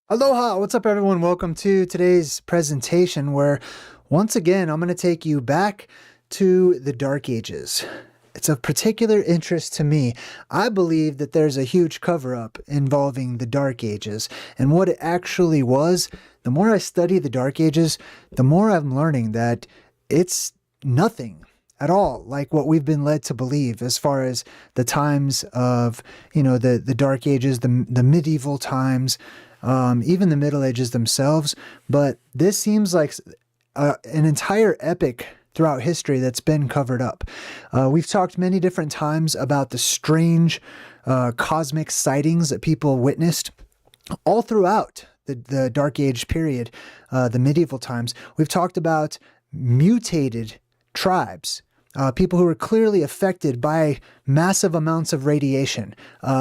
Aloha, what's up everyone? Welcome to today's presentation where once again I'm going to take you back to the Dark Ages. It's of particular interest to me. I believe that there's a huge cover-up involving the Dark Ages and what it actually was. The more I study the Dark Ages, the more I'm learning that it's nothing at all like what we've been led to believe as far as the times of, the Dark Ages, the medieval times, even the Middle Ages themselves. But this seems like an entire epic throughout history that's been covered up. We've talked many different times about the strange cosmic sightings that people witnessed all throughout the Dark Age period, the medieval times. We've talked about mutated tribes, people who were clearly affected by massive amounts of radiation,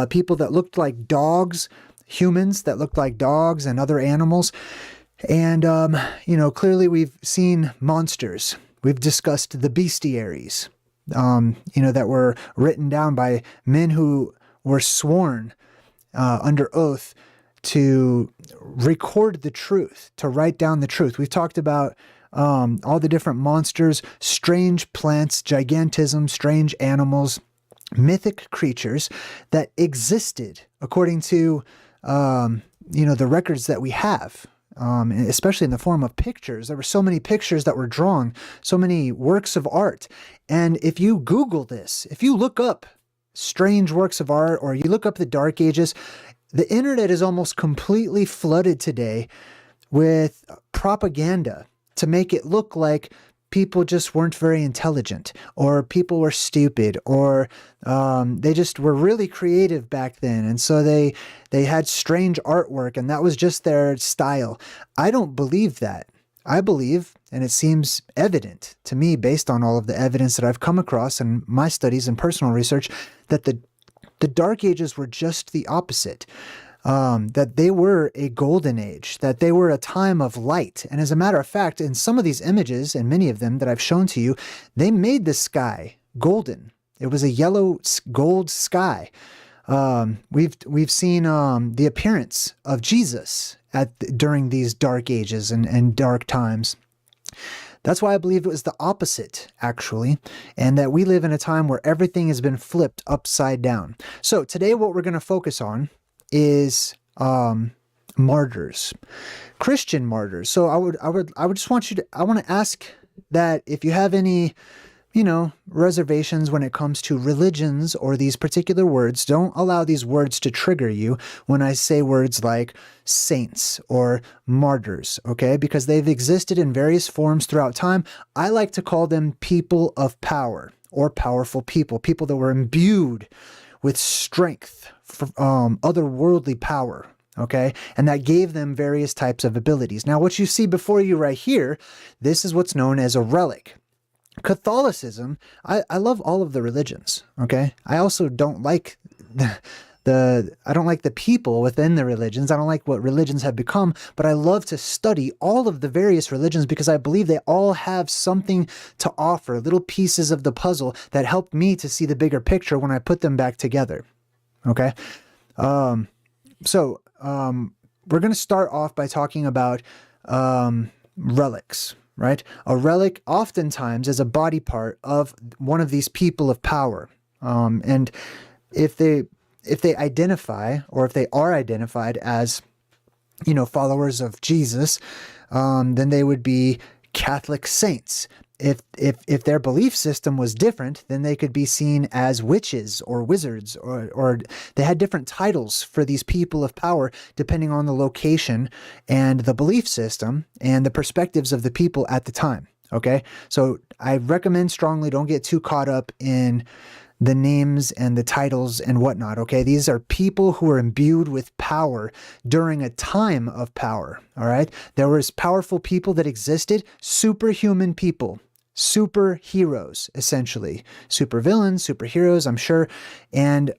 people that looked like dogs, humans that looked like dogs and other animals. And, clearly we've seen monsters. We've discussed the bestiaries, that were written down by men who were sworn under oath to record the truth, to write down the truth. We've talked about all the different monsters, strange plants, gigantism, strange animals, mythic creatures that existed according to the records that we have, especially in the form of pictures. There were so many pictures that were drawn, so many works of art. And if you Google this, if you look up strange works of art or you look up the Dark Ages, the internet is almost completely flooded today with propaganda to make it look like people just weren't very intelligent, or people were stupid, or they just were really creative back then. And so they had strange artwork and that was just their style. I don't believe that. I believe, and it seems evident to me based on all of the evidence that I've come across in my studies and personal research, that the Dark Ages were just the opposite. That they were a golden age, that they were a time of light. And as a matter of fact, in some of these images, and many of them that I've shown to you, they made the sky golden. It was a yellow gold sky. We've seen the appearance of Jesus during these dark ages and dark times. That's why I believe it was the opposite, actually, and that we live in a time where everything has been flipped upside down. So today what we're going to focus on is martyrs, Christian martyrs. So I would just want I want to ask that if you have any, reservations when it comes to religions or these particular words, don't allow these words to trigger you when I say words like saints or martyrs, okay? Because they've existed in various forms throughout time. I like to call them people of power or powerful people, people that were imbued with strength, otherworldly power, okay? And that gave them various types of abilities. Now, what you see before you right here, this is what's known as a relic. Catholicism, I love all of the religions, okay? I also don't like I don't like the people within the religions. I don't like what religions have become, but I love to study all of the various religions because I believe they all have something to offer, little pieces of the puzzle that help me to see the bigger picture when I put them back together, okay? We're going to start off by talking about relics, right? A relic oftentimes is a body part of one of these people of power. And if they identify, or if they are identified as, followers of Jesus, then they would be Catholic saints. If their belief system was different, then they could be seen as witches or wizards, or they had different titles for these people of power depending on the location and the belief system and the perspectives of the people at the time, okay? So I recommend strongly don't get too caught up in the names and the titles and whatnot, okay? These are people who are imbued with power during a time of power, all right? There was powerful people that existed, superhuman people, superheroes, essentially. Supervillains, superheroes, I'm sure. And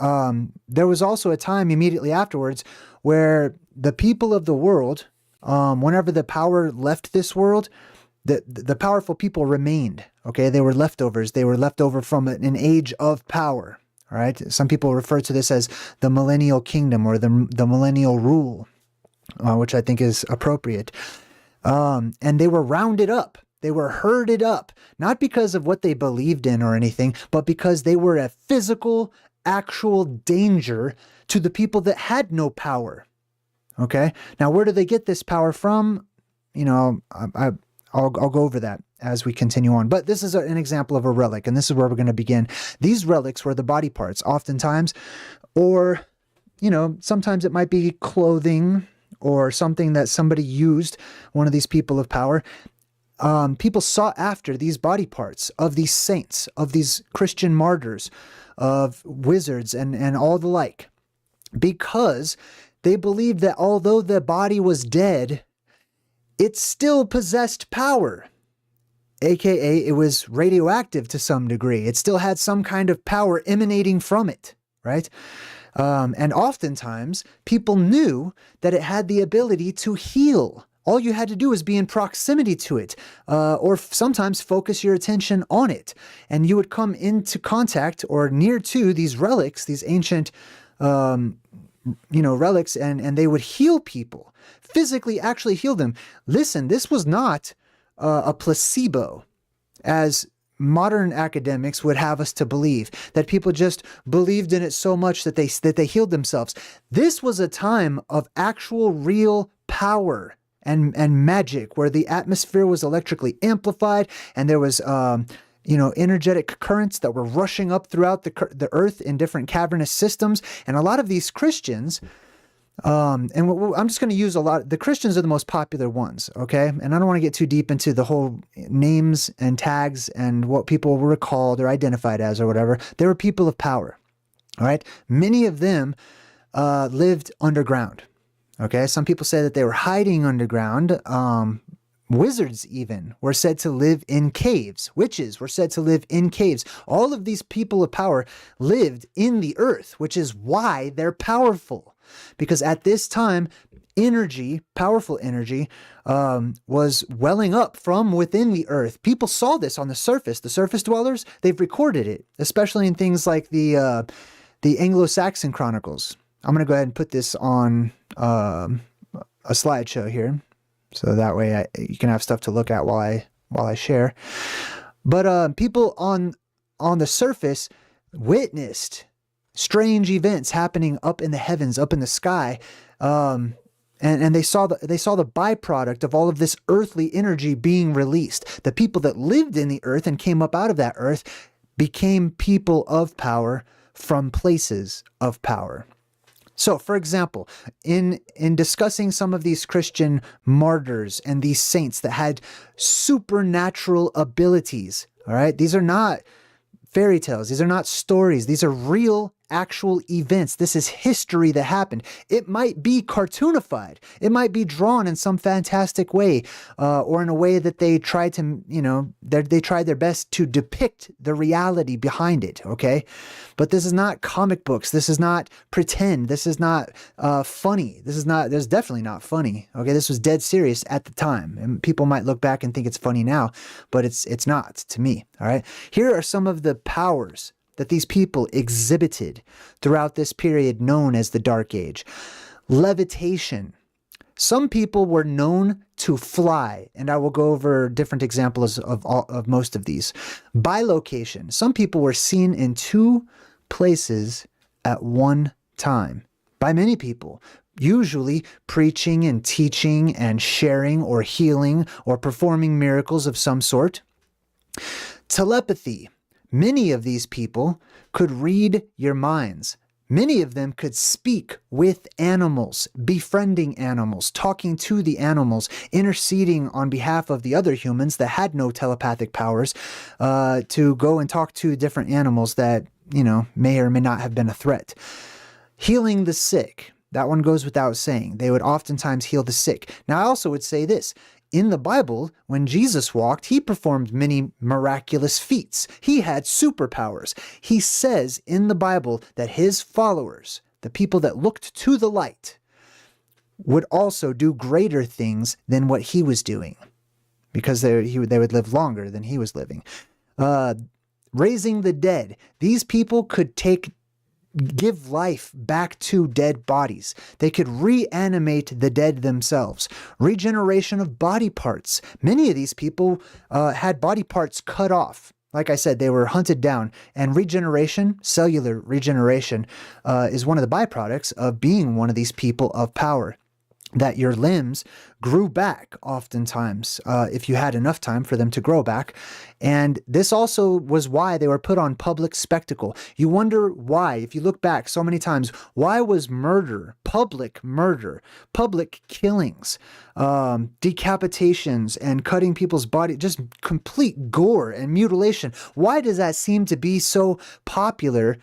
there was also a time immediately afterwards where the people of the world, whenever the power left this world, the powerful people remained, Okay, they were leftovers. They were left over from an age of power. All right, some people refer to this as the millennial kingdom or the millennial rule, which I think is appropriate. And they were rounded up. They were herded up, not because of what they believed in or anything, but because they were a physical, actual danger to the people that had no power. Okay, now where do they get this power from? You know, I'll go over that as we continue on. But this is an example of a relic, and this is where we're going to begin. These relics were the body parts, oftentimes, or, you know, sometimes it might be clothing or something that somebody used, one of these people of power. People sought after these body parts of these saints, of these Christian martyrs, of wizards and all the like, because they believed that although the body was dead, it still possessed power, aka it was radioactive to some degree. It still had some kind of power emanating from it, right? And oftentimes, people knew that it had the ability to heal. All you had to do was be in proximity to it, or sometimes focus your attention on it. And you would come into contact or near to these relics, these ancient relics, and they would heal people, physically actually heal them. Listen, this was not a placebo, as modern academics would have us to believe, that people just believed in it so much that they healed themselves. This was a time of actual real power and magic, where the atmosphere was electrically amplified, and there was energetic currents that were rushing up throughout the earth in different cavernous systems. And a lot of these Christians, I'm just going to use the Christians are the most popular ones, okay? And I don't want to get too deep into the whole names and tags and what people were called or identified as or whatever. They were people of power, all right? Many of them lived underground, okay? Some people say that they were hiding underground. Wizards even were said to live in caves. Witches were said to live in caves. All of these people of power lived in the earth, which is why they're powerful. Because at this time, energy, powerful energy, was welling up from within the earth. People saw this on the surface. The surface dwellers, they've recorded it, especially in things like the Anglo-Saxon chronicles. I'm going to go ahead and put this on a slideshow here, so that way you can have stuff to look at while I share. But people on the surface witnessed strange events happening up in the heavens, up in the sky, and they saw the byproduct of all of this earthly energy being released. The people that lived in the earth and came up out of that earth became people of power from places of power. So, for example, in discussing some of these Christian martyrs and these saints that had supernatural abilities, all right, these are not fairy tales. These are not stories. These are real, actual events. This is history that happened. It might be cartoonified. It might be drawn in some fantastic way, or in a way that they tried to, they tried their best to depict the reality behind it, okay? But this is not comic books. This is not pretend. This is not funny. This is definitely not funny, okay? This was dead serious at the time. And people might look back and think it's funny now, but it's not to me, all right? Here are some of the powers that these people exhibited throughout this period known as the Dark Age. Levitation. Some people were known to fly, and I will go over different examples of most of these. Bilocation. Some people were seen in two places at one time by many people, usually preaching and teaching and sharing or healing or performing miracles of some sort. Telepathy. Many of these people could read your minds. Many of them could speak with animals, befriending animals, talking to the animals, interceding on behalf of the other humans that had no telepathic powers, to go and talk to different animals that, may or may not have been a threat. Healing the sick. That one goes without saying. They would oftentimes heal the sick. Now, I also would say this. In the Bible, when Jesus walked, he performed many miraculous feats. He had superpowers. He says in the Bible that his followers, the people that looked to the light, would also do greater things than what he was doing, because they would live longer than he was living. Raising the dead. These people could give life back to dead bodies. They could reanimate the dead themselves. Regeneration of body parts. Many of these people had body parts cut off. Like I said, they were hunted down. And regeneration, cellular regeneration, is one of the byproducts of being one of these people of power. That your limbs grew back oftentimes, if you had enough time for them to grow back. And this also was why they were put on public spectacle. You wonder why, if you look back so many times, why was murder, public killings, decapitations and cutting people's body, just complete gore and mutilation, why does that seem to be so popular?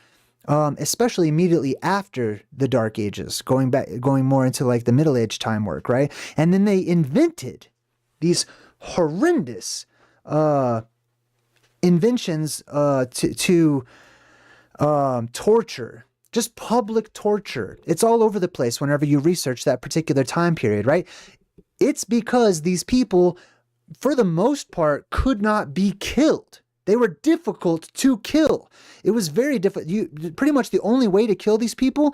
Especially immediately after the Dark Ages, going more into like the Middle Age time work, right? And then they invented these horrendous inventions to torture, just public torture. It's all over the place whenever you research that particular time period, right? It's because these people, for the most part, could not be killed. They were difficult to kill. It was very difficult. Pretty much the only way to kill these people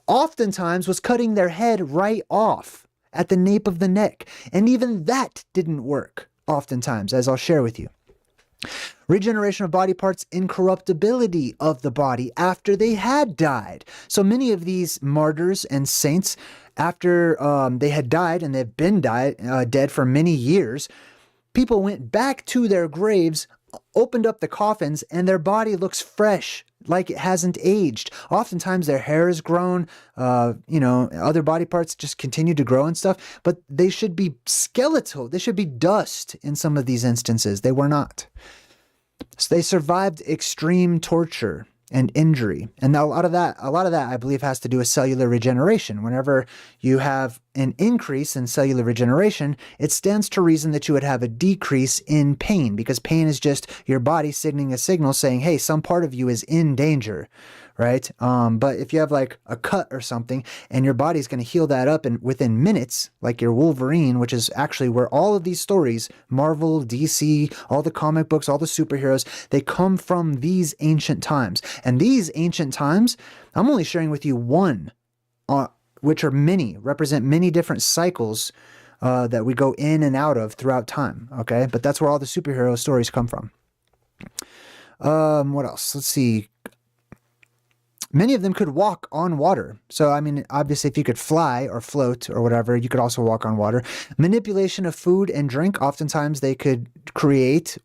oftentimes was cutting their head right off at the nape of the neck. And even that didn't work oftentimes, as I'll share with you. Regeneration of body parts, incorruptibility of the body after they had died. So many of these martyrs and saints, after they had died, and they've been dead for many years, people went back to their graves, opened up the coffins, and their body looks fresh, like it hasn't aged. Oftentimes their hair is grown, other body parts just continue to grow and stuff, but they should be skeletal. They should be dust in some of these instances. They were not. So they survived extreme torture and injury. And a lot of that, I believe, has to do with cellular regeneration. Whenever you have an increase in cellular regeneration, it stands to reason that you would have a decrease in pain, because pain is just your body sending a signal saying, hey, some part of you is in danger, right? But if you have like a cut or something and your body's going to heal that up within minutes, like your Wolverine, which is actually where all of these stories, Marvel, DC, all the comic books, all the superheroes, they come from these ancient times. And these ancient times, I'm only sharing with you one, which are represent many different cycles that we go in and out of throughout time, okay? But that's where all the superhero stories come from. What else? Let's see. Many of them could walk on water. So, I mean, obviously, if you could fly or float or whatever, you could also walk on water. Manipulation of food and drink. Oftentimes, they could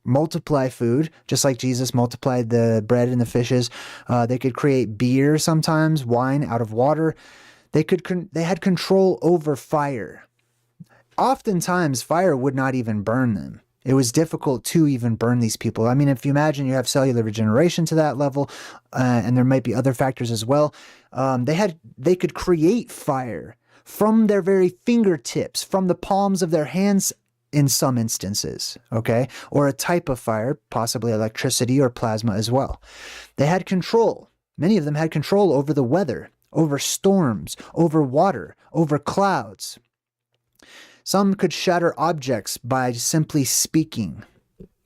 multiply food, just like Jesus multiplied the bread and the fishes. They could create beer sometimes, wine out of water. They had control over fire. Oftentimes, fire would not even burn them. It was difficult to even burn these people. I mean, if you imagine you have cellular regeneration to that level, and there might be other factors as well, they could create fire from their very fingertips, from the palms of their hands in some instances, okay? Or a type of fire, possibly electricity or plasma as well. They had control. Many of them had control over the weather, over storms, over water, over clouds. Some could shatter objects by simply speaking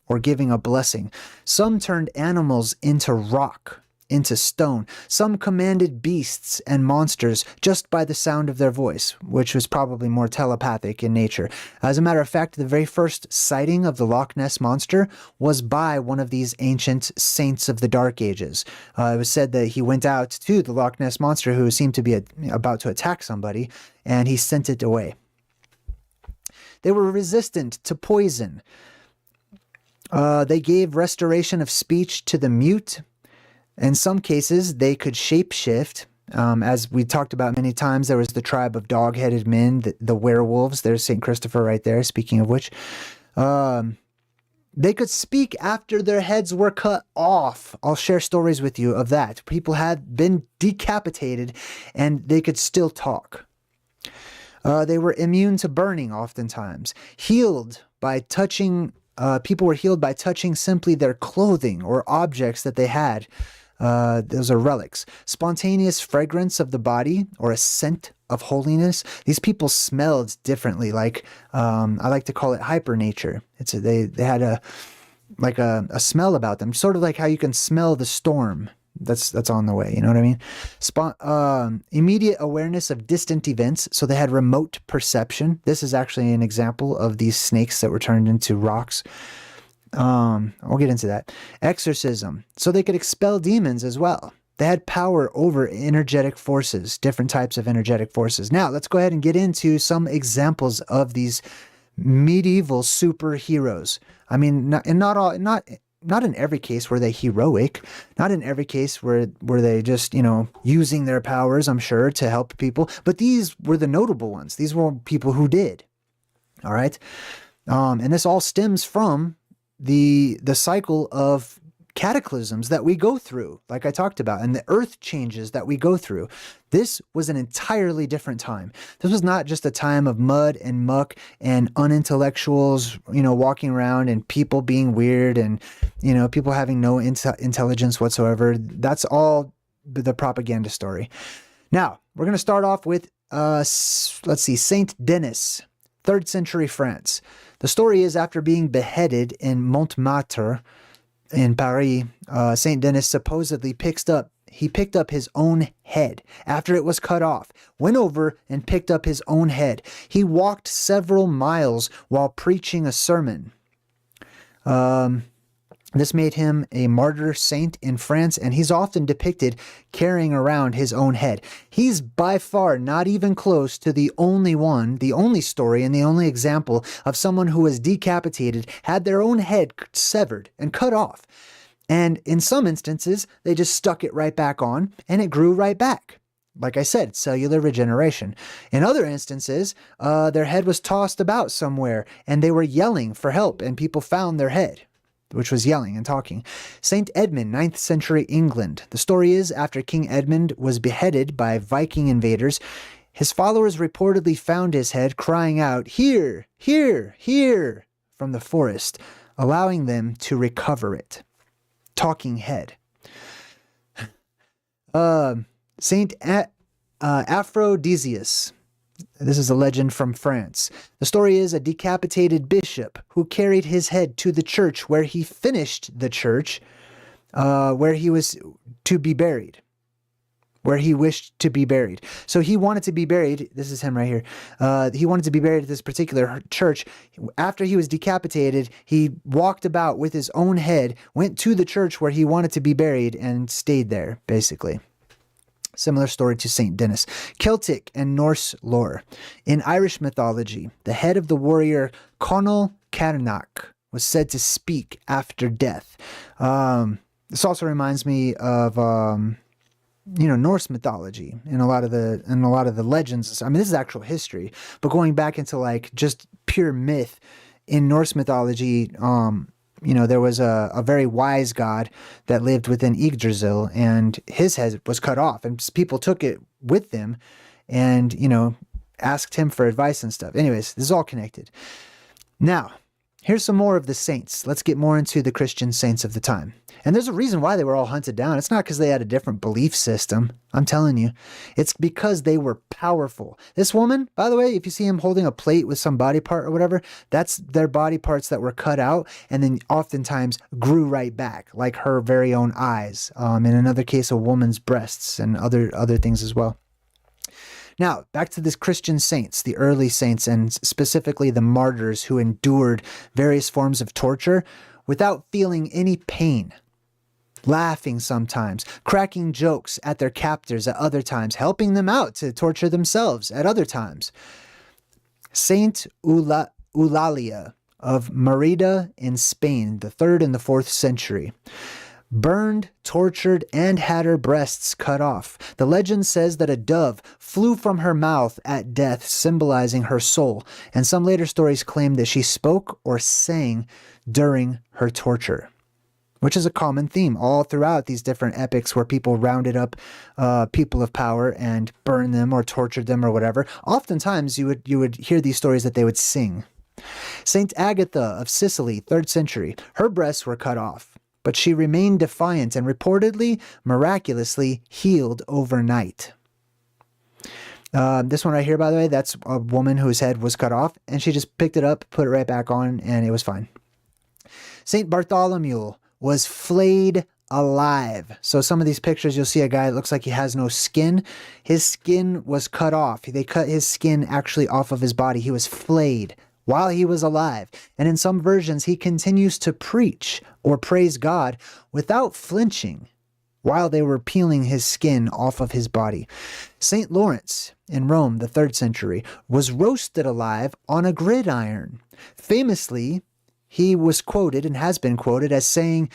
or giving a blessing. Some turned animals into rock, into stone. Some commanded beasts and monsters just by the sound of their voice, which was probably more telepathic in nature. As a matter of fact, the very first sighting of the Loch Ness Monster was by one of these ancient saints of the Dark Ages. It was said that he went out to the Loch Ness Monster, who seemed to be about to attack somebody, and he sent it away. They were resistant to poison. They gave restoration of speech to the mute. In some cases, they could shapeshift. As we talked about many times, there was the tribe of dog-headed men, the werewolves. There's St. Christopher right there, speaking of which. They could speak after their heads were cut off. I'll share stories with you of that. People had been decapitated, and they could still talk. They were immune to burning oftentimes. Healed by touching, people were healed by touching simply their clothing or objects that they had. Those are relics. Spontaneous fragrance of the body or a scent of holiness. These people smelled differently, like I like to call it hyper nature. They had like a smell about them, sort of like how you can smell the storm that's on the way. You know what I mean? Immediate awareness of distant events. So they had remote perception. This is actually an example of these snakes that were turned into rocks. We'll get into that. Exorcism. So they could expel demons as well. They had power over energetic forces, different types of energetic forces. Now, let's go ahead and get into some examples of these medieval superheroes. I mean, not in every case were they heroic. Not in every case were they just, using their powers, I'm sure, to help people. But these were the notable ones. These were people who did. All right. And this all stems from the cycle of cataclysms that we go through, like I talked about, and the earth changes that we go through. This was an entirely different time. This was not just a time of mud and muck and unintellectuals, walking around and people being weird and, people having no intelligence whatsoever. That's all the propaganda story. Now, we're going to start off with, let's see, Saint Denis, 3rd century France. The story is after being beheaded in Montmartre, in Paris, Saint Denis supposedly picked up his own head after it was cut off, went over and picked up his own head. He walked several miles while preaching a sermon. This made him a martyr saint in France, and he's often depicted carrying around his own head. He's by far not even close to the only story and the only example of someone who was decapitated, had their own head severed and cut off. And in some instances, they just stuck it right back on and it grew right back. Like I said, cellular regeneration. In other instances, their head was tossed about somewhere and they were yelling for help and people found their head, which was yelling and talking. Saint Edmund, 9th century England. The story is after King Edmund was beheaded by Viking invaders, his followers reportedly found his head crying out, "Here, here, here," from the forest, allowing them to recover it. Talking head. Saint Aphrodisias. This is a legend from France. The story is a decapitated bishop who carried his head to the church where he finished the church, where he was to be buried, where he wished to be buried. So he wanted to be buried. This is him right here. He wanted to be buried at this particular church. After he was decapitated, he walked about with his own head, went to the church where he wanted to be buried, and stayed there, basically. Similar story to Saint Denis. Celtic and Norse lore. In Irish mythology, the head of the warrior Conall Cernach was said to speak after death. This also reminds me of Norse mythology and a lot of the legends. I mean, this is actual history, but going back into like just pure myth in Norse mythology, there was a very wise god that lived within Yggdrasil, and his head was cut off, and people took it with them and, asked him for advice and stuff. Anyways, this is all connected. Now, here's some more of the saints. Let's get more into the Christian saints of the time. And there's a reason why they were all hunted down. It's not because they had a different belief system. I'm telling you. It's because they were powerful. This woman, by the way, if you see him holding a plate with some body part or whatever, that's their body parts that were cut out and then oftentimes grew right back, like her very own eyes. In another case, a woman's breasts and other things as well. Now, back to this Christian saints, the early saints, and specifically the martyrs who endured various forms of torture without feeling any pain. Laughing sometimes, cracking jokes at their captors at other times, helping them out to torture themselves at other times. Saint Eulalia of Merida in Spain, the 3rd and the 4th century. Burned, tortured, and had her breasts cut off. The legend says that a dove flew from her mouth at death, symbolizing her soul, and some later stories claim that she spoke or sang during her torture, which is a common theme all throughout these different epics where people rounded up people of power and burned them or tortured them or whatever. Oftentimes you would hear these stories that they would sing. Saint Agatha of Sicily, 3rd century. Her breasts were cut off, but she remained defiant and reportedly, miraculously healed overnight. This one right here, by the way, that's a woman whose head was cut off, and she just picked it up, put it right back on, and it was fine. Saint Bartholomew was flayed alive. So some of these pictures, you'll see a guy that looks like he has no skin. His skin was cut off. They cut his skin actually off of his body. He was flayed while he was alive. And in some versions, he continues to preach or praise God without flinching while they were peeling his skin off of his body. St. Lawrence in Rome, the 3rd century, was roasted alive on a gridiron. Famously, he was quoted and has been quoted as saying,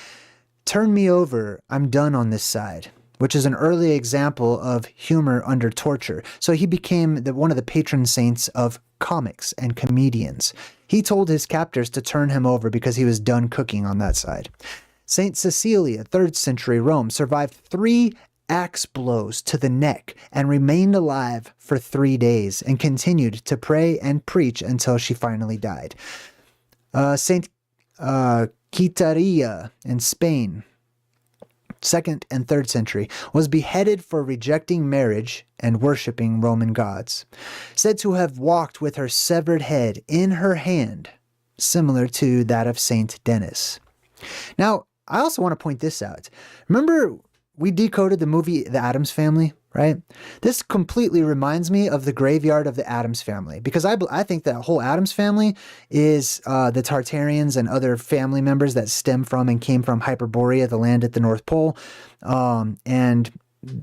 "Turn me over, I'm done on this side," which is an early example of humor under torture. So he became one of the patron saints of comics and comedians. He told his captors to turn him over because he was done cooking on that side. Saint Cecilia, 3rd century Rome, survived 3 axe blows to the neck and remained alive for 3 days and continued to pray and preach until she finally died. Saint Quiteria in Spain, 2nd and 3rd century, was beheaded for rejecting marriage and worshipping Roman gods. Said to have walked with her severed head in her hand, similar to that of Saint Denis. Now, I also want to point this out. Remember, we decoded the movie The Addams Family, right? This completely reminds me of the graveyard of the Addams Family, because I think that whole Addams Family is the Tartarians and other family members that stem from and came from Hyperborea, the land at the North Pole. And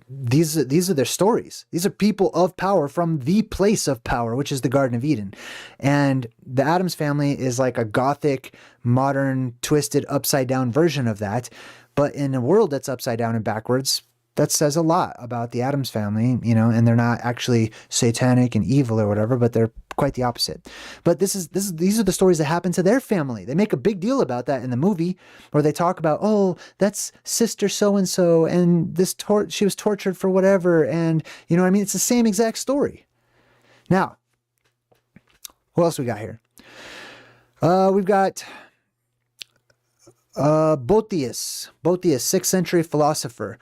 these are their stories. These are people of power from the place of power, which is the Garden of Eden. And the Addams Family is like a gothic, modern, twisted, upside down version of that. But in a world that's upside down and backwards, that says a lot about the Addams Family, and they're not actually satanic and evil or whatever, but they're quite the opposite. But these are the stories that happen to their family. They make a big deal about that in the movie, where they talk about, oh, that's sister so-and-so, and she was tortured for whatever, and, it's the same exact story. Now, who else we got here? We've got Boethius, 6th century philosopher.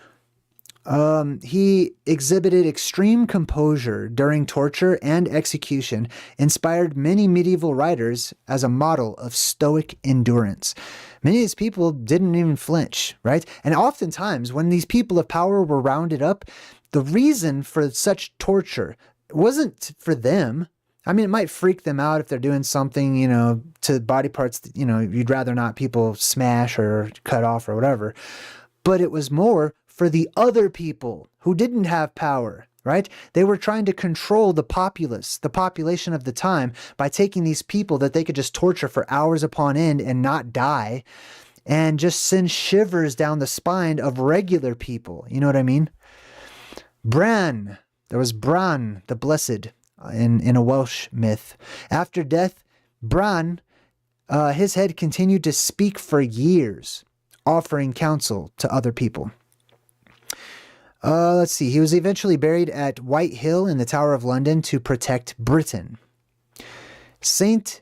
He exhibited extreme composure during torture and execution, inspired many medieval writers as a model of Stoic endurance. Many of these people didn't even flinch, right? And oftentimes, when these people of power were rounded up, the reason for such torture wasn't for them. I mean, it might freak them out if they're doing something, to body parts, you'd rather not people smash or cut off or whatever. But it was more for the other people who didn't have power, right? They were trying to control the populace, the population of the time, by taking these people that they could just torture for hours upon end and not die, and just send shivers down the spine of regular people. You know what I mean? Bran, there was Bran, the Blessed, in a Welsh myth. After death, Bran, his head continued to speak for years, offering counsel to other people. Let's see. He was eventually buried at White Hill in the Tower of London to protect Britain. Saint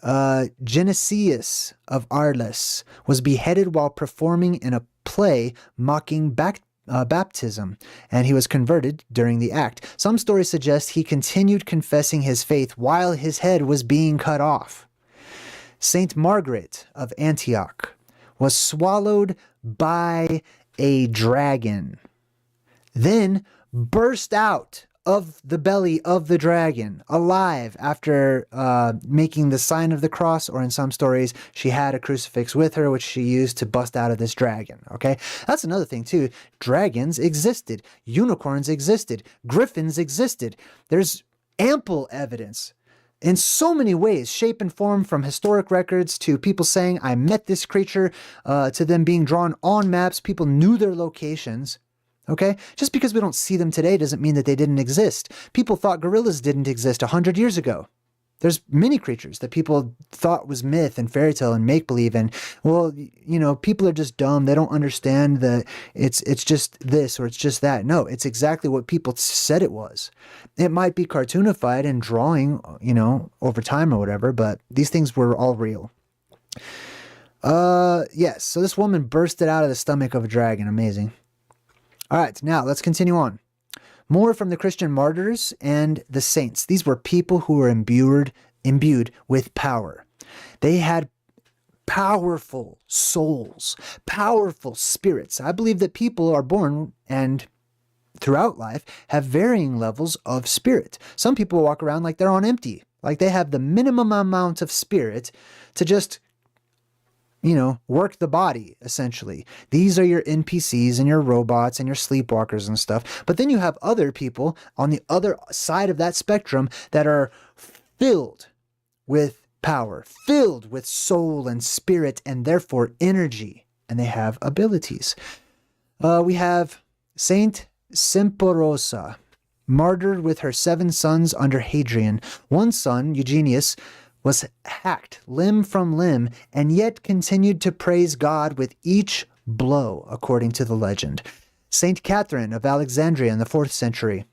Genesius of Arles was beheaded while performing in a play mocking baptism, and he was converted during the act. Some stories suggest he continued confessing his faith while his head was being cut off. Saint Margaret of Antioch was swallowed by a dragon, then burst out of the belly of the dragon alive after making the sign of the cross, or in some stories, she had a crucifix with her, which she used to bust out of this dragon, okay? That's another thing, too. Dragons existed. Unicorns existed. Griffins existed. There's ample evidence in so many ways, shape and form, from historic records to people saying, I met this creature, to them being drawn on maps. People knew their locations. Okay? Just because we don't see them today doesn't mean that they didn't exist. People thought gorillas didn't exist 100 years ago. There's many creatures that people thought was myth and fairy tale and make-believe, and, well, people are just dumb. They don't understand that it's just this or it's just that. No, it's exactly what people said it was. It might be cartoonified and drawing, over time or whatever, but these things were all real. Yes, so this woman bursted out of the stomach of a dragon. Amazing. All right, now let's continue on. More from the Christian martyrs and the saints. These were people who were imbued with power. They had powerful souls, powerful spirits. I believe that people are born and throughout life have varying levels of spirit. Some people walk around like they're on empty, like they have the minimum amount of spirit to just, work the body, essentially. These are your NPCs and your robots and your sleepwalkers and stuff. But then you have other people on the other side of that spectrum that are filled with power, filled with soul and spirit, and therefore energy, and they have abilities. We have Saint Simporosa, martyred with her 7 sons under Hadrian. One son, Eugenius, was hacked limb from limb, and yet continued to praise God with each blow, according to the legend. Saint Catherine of Alexandria in the 4th century,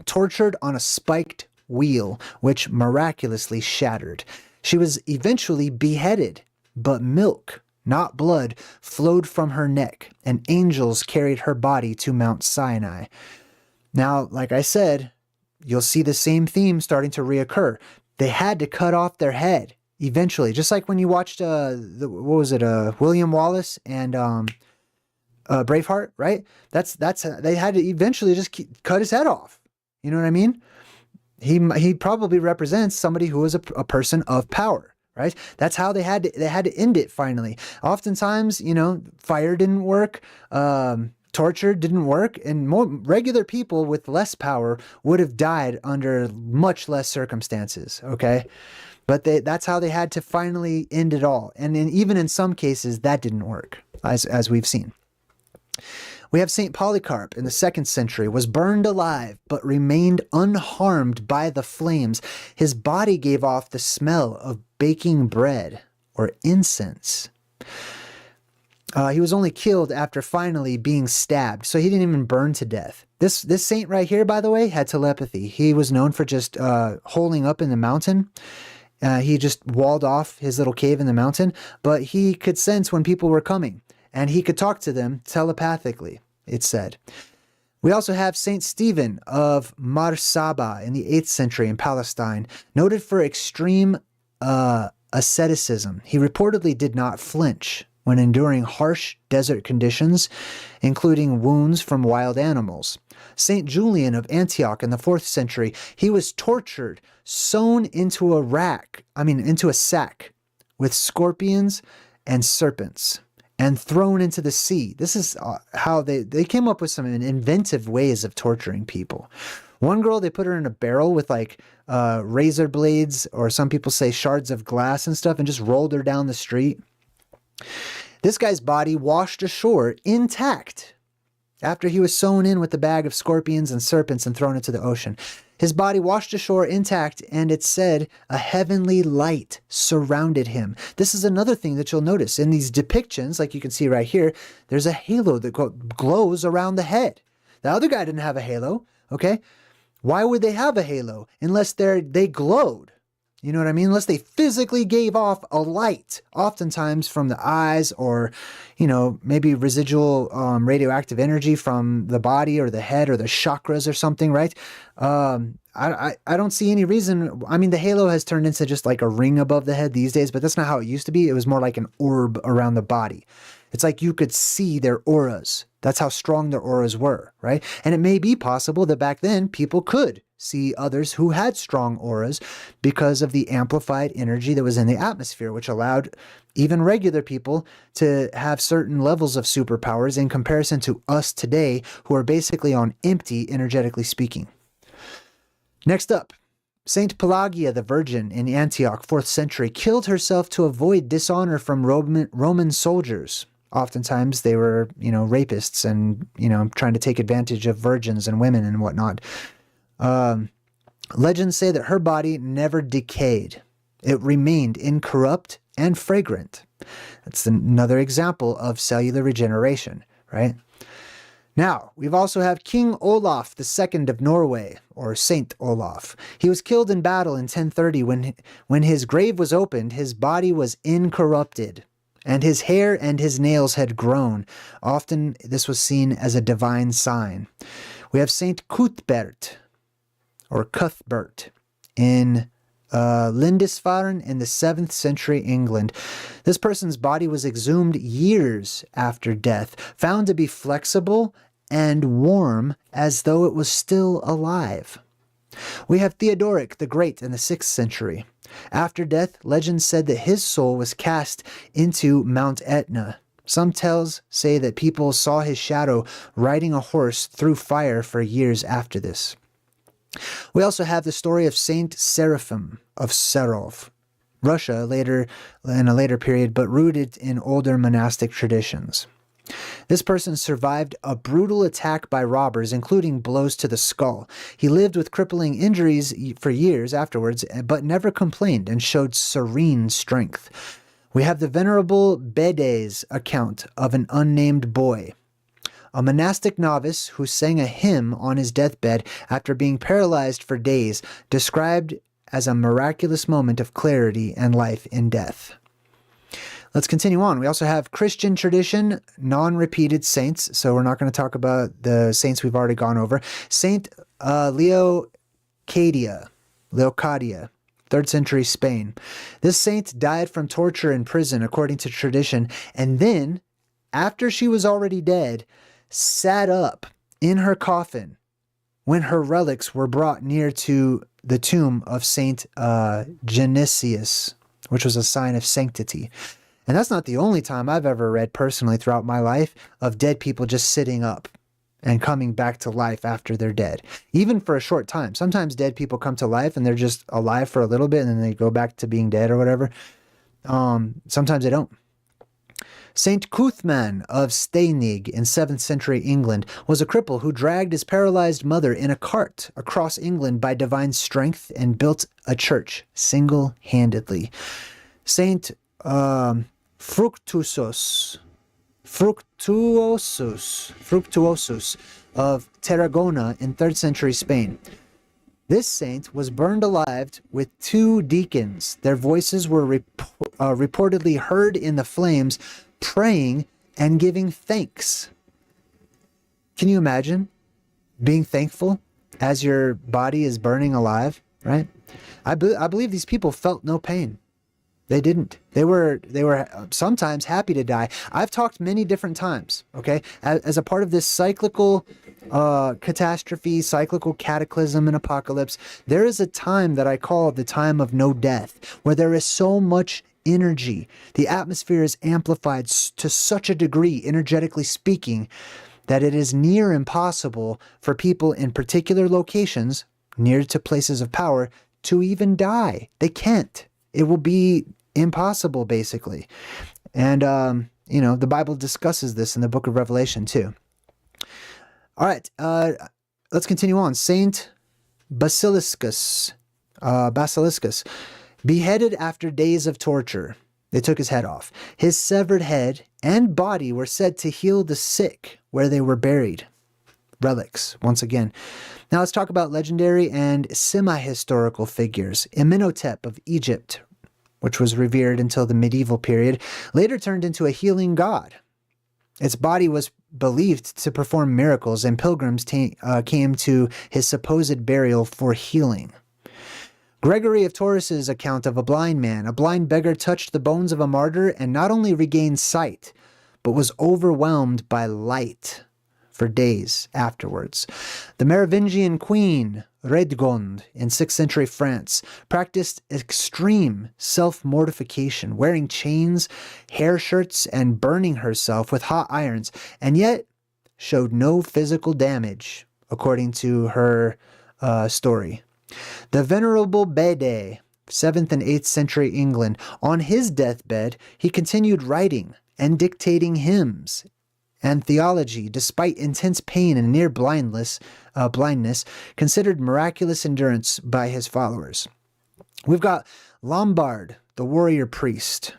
tortured on a spiked wheel, which miraculously shattered. She was eventually beheaded, but milk, not blood, flowed from her neck, and angels carried her body to Mount Sinai. Now, like I said, you'll see the same theme starting to reoccur. They had to cut off their head eventually, just like when you watched William Wallace and Braveheart, right? That's they had to eventually just cut his head off. You know what I mean? He probably represents somebody who was a person of power, right? That's how they had to end it finally. Oftentimes, fire didn't work, torture didn't work, and more regular people with less power would have died under much less circumstances, okay? But that's how they had to finally end it all. And even in some cases, that didn't work, as we've seen. We have St. Polycarp in the 2nd century, was burned alive, but remained unharmed by the flames. His body gave off the smell of baking bread or incense. He was only killed after finally being stabbed, so he didn't even burn to death. This saint right here, by the way, had telepathy. He was known for just holing up in the mountain. He just walled off his little cave in the mountain, but he could sense when people were coming, and he could talk to them telepathically, it's said. We also have Saint Stephen of Marsaba in the 8th century in Palestine, noted for extreme asceticism. He reportedly did not flinch when enduring harsh desert conditions, including wounds from wild animals. Saint Julian of Antioch in the 4th century, he was tortured, sewn into a sack with scorpions and serpents, and thrown into the sea. This is how they came up with some inventive ways of torturing people. One girl, they put her in a barrel with razor blades, or some people say shards of glass and stuff, and just rolled her down the street. This guy's body washed ashore intact after he was sewn in with the bag of scorpions and serpents and thrown into the ocean. His body washed ashore intact, and it said a heavenly light surrounded him. This is another thing that you'll notice in these depictions, like you can see right here. There's a halo that glows around the head. The other guy didn't have a halo, okay? Why would they have a halo unless they glowed? You know what I mean? Unless they physically gave off a light, oftentimes from the eyes, or, maybe residual radioactive energy from the body or the head or the chakras or something, right? I don't see any reason. I mean, the halo has turned into just like a ring above the head these days, but that's not how it used to be. It was more like an orb around the body. It's like you could see their auras. That's how strong their auras were, right? And it may be possible that back then people could see others who had strong auras because of the amplified energy that was in the atmosphere, which allowed even regular people to have certain levels of superpowers in comparison to us today, who are basically on empty, energetically speaking. Next up, Saint Pelagia the Virgin in Antioch, 4th century, killed herself to avoid dishonor from Roman soldiers. Oftentimes they were, rapists and, trying to take advantage of virgins and women and whatnot. Legends say that her body never decayed. It remained incorrupt and fragrant. That's another example of cellular regeneration, right? Now, we've also have King Olaf II of Norway, or Saint Olaf. He was killed in battle in 1030. When his grave was opened, his body was incorrupted, and his hair and his nails had grown. Often this was seen as a divine sign. We have Saint Cuthbert, or Cuthbert, in Lindisfarne in the 7th century England. This person's body was exhumed years after death, found to be flexible and warm as though it was still alive. We have Theodoric the Great in the 6th century. After death, legend said that his soul was cast into Mount Etna. Some tales say that people saw his shadow riding a horse through fire for years after this. We also have the story of Saint Seraphim of Serov, Russia, in a later period, but rooted in older monastic traditions. This person survived a brutal attack by robbers, including blows to the skull. He lived with crippling injuries for years afterwards, but never complained and showed serene strength. We have the Venerable Bede's account of an unnamed boy, a monastic novice who sang a hymn on his deathbed after being paralyzed for days, described as a miraculous moment of clarity and life in death. Let's continue on. We also have Christian tradition, non-repeated saints. So we're not going to talk about the saints we've already gone over. Saint Leocadia, 3rd century Spain. This saint died from torture in prison, according to tradition, and then, after she was already dead, sat up in her coffin when her relics were brought near to the tomb of Saint Genesius, which was a sign of sanctity. And that's not the only time I've ever read personally throughout my life of dead people just sitting up and coming back to life after they're dead, even for a short time. Sometimes dead people come to life and they're just alive for a little bit and then they go back to being dead or whatever. Sometimes they don't. Saint Cuthman of Steynig in 7th century England was a cripple who dragged his paralyzed mother in a cart across England by divine strength and built a church single-handedly. Saint Fructuosus of Tarragona in 3rd century Spain. This saint was burned alive with 2 deacons. Their voices were reportedly heard in the flames, praying and giving thanks. Can you imagine being thankful as your body is burning alive, right? I believe these people felt no pain. They didn't. They were sometimes happy to die. I've talked many different times, okay, as a part of this cyclical catastrophe, cyclical cataclysm and apocalypse. There is a time that I call the time of no death, where there is so much energy. The atmosphere is amplified to such a degree, energetically speaking, that it is near impossible for people in particular locations, near to places of power, to even die. They can't. It will be impossible, basically. And, the Bible discusses this in the book of Revelation, too. All right, let's continue on. Saint Basiliscus, beheaded after days of torture. They took his head off. His severed head and body were said to heal the sick where they were buried. Relics, once again. Now let's talk about legendary and semi-historical figures. Amenhotep of Egypt, which was revered until the medieval period, later turned into a healing god. Its body was believed to perform miracles, and pilgrims came to his supposed burial for healing. Gregory of Tours' account of a blind man. A blind beggar touched the bones of a martyr and not only regained sight, but was overwhelmed by light for days afterwards. The Merovingian queen, Redgonde, in 6th century France, practiced extreme self-mortification, wearing chains, hair shirts, and burning herself with hot irons, and yet showed no physical damage, according to her story. The Venerable Bede, 7th and 8th century England, on his deathbed, he continued writing and dictating hymns and theology, despite intense pain and near blindness, considered miraculous endurance by his followers. We've got Lombard, the warrior priest,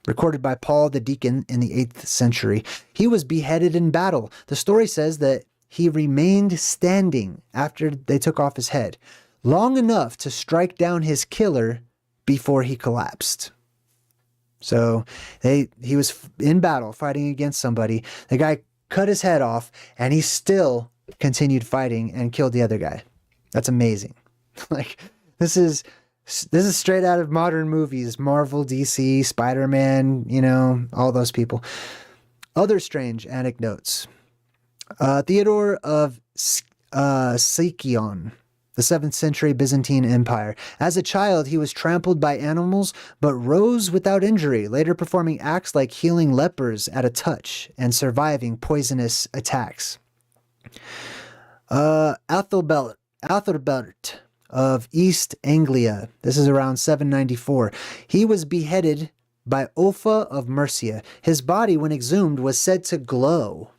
recorded by Paul the deacon in the 8th century. He was beheaded in battle. The story says that he remained standing after they took off his head, long enough to strike down his killer before he collapsed. So he was in battle fighting against somebody. The guy cut his head off and he still continued fighting and killed the other guy. That's amazing. This is This is straight out of modern movies, Marvel, DC, Spider-Man, you know, all those people. Other strange anecdotes. Theodore of Sicyon, the 7th century Byzantine Empire. As a child, he was trampled by animals, but rose without injury, later performing acts like healing lepers at a touch and surviving poisonous attacks. Athelbert of East Anglia. This is around 794. He was beheaded by Ulfa of Mercia. His body, when exhumed, was said to glow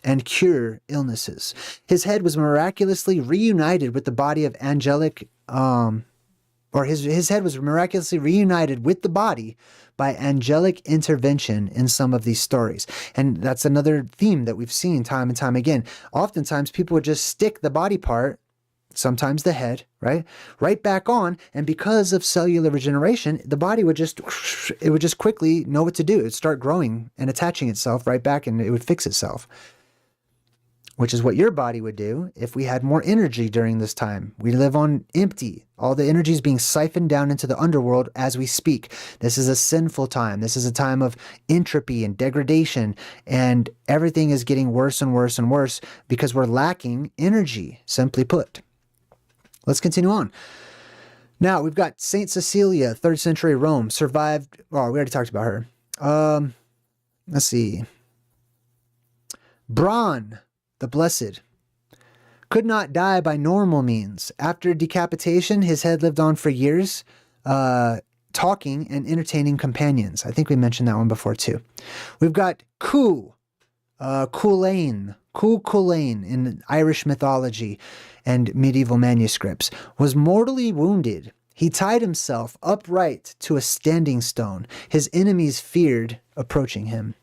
and cure illnesses. His head was miraculously reunited with the body of Angelic, his head was miraculously reunited with the body by angelic intervention in some of these stories. And that's another theme that we've seen time and time again. Oftentimes people would just stick the body part, sometimes the head, right back on, and because of cellular regeneration, the body would just quickly know what to do. It would start growing and attaching itself right back, and it would fix itself. Which is what your body would do if we had more energy during this time. We live on empty. All the energy is being siphoned down into the underworld as we speak. This is a sinful time. This is a time of entropy and degradation, and everything is getting worse and worse and worse because we're lacking energy, simply put. Let's continue on. Now, we've got Saint Cecilia, 3rd century Rome, survived. Oh, we already talked about her. Let's see. Bron, the Blessed, could not die by normal means. After decapitation, his head lived on for years, talking and entertaining companions. I think we mentioned that one before too. We've got Culain in Irish mythology and medieval manuscripts, was mortally wounded. He tied himself upright to a standing stone. His enemies feared approaching him.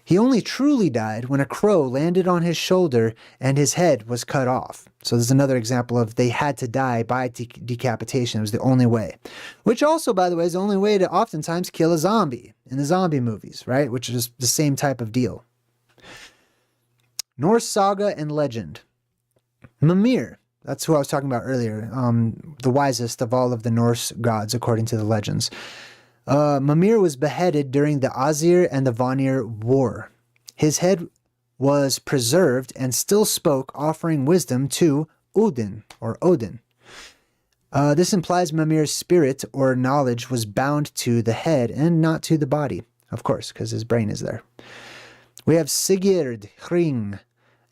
He only truly died when a crow landed on his shoulder and his head was cut off. So there's another example of they had to die by decapitation. It was the only way. Which also, by the way, is the only way to oftentimes kill a zombie in the zombie movies, right? Which is the same type of deal. Norse saga and legend. Mimir, that's who I was talking about earlier, the wisest of all of the Norse gods, according to the legends. Mimir was beheaded during the Azir and the Vanir War. His head was preserved and still spoke, offering wisdom to Odin. This implies Mimir's spirit or knowledge was bound to the head and not to the body, of course, because his brain is there. We have Sigurd, Hring,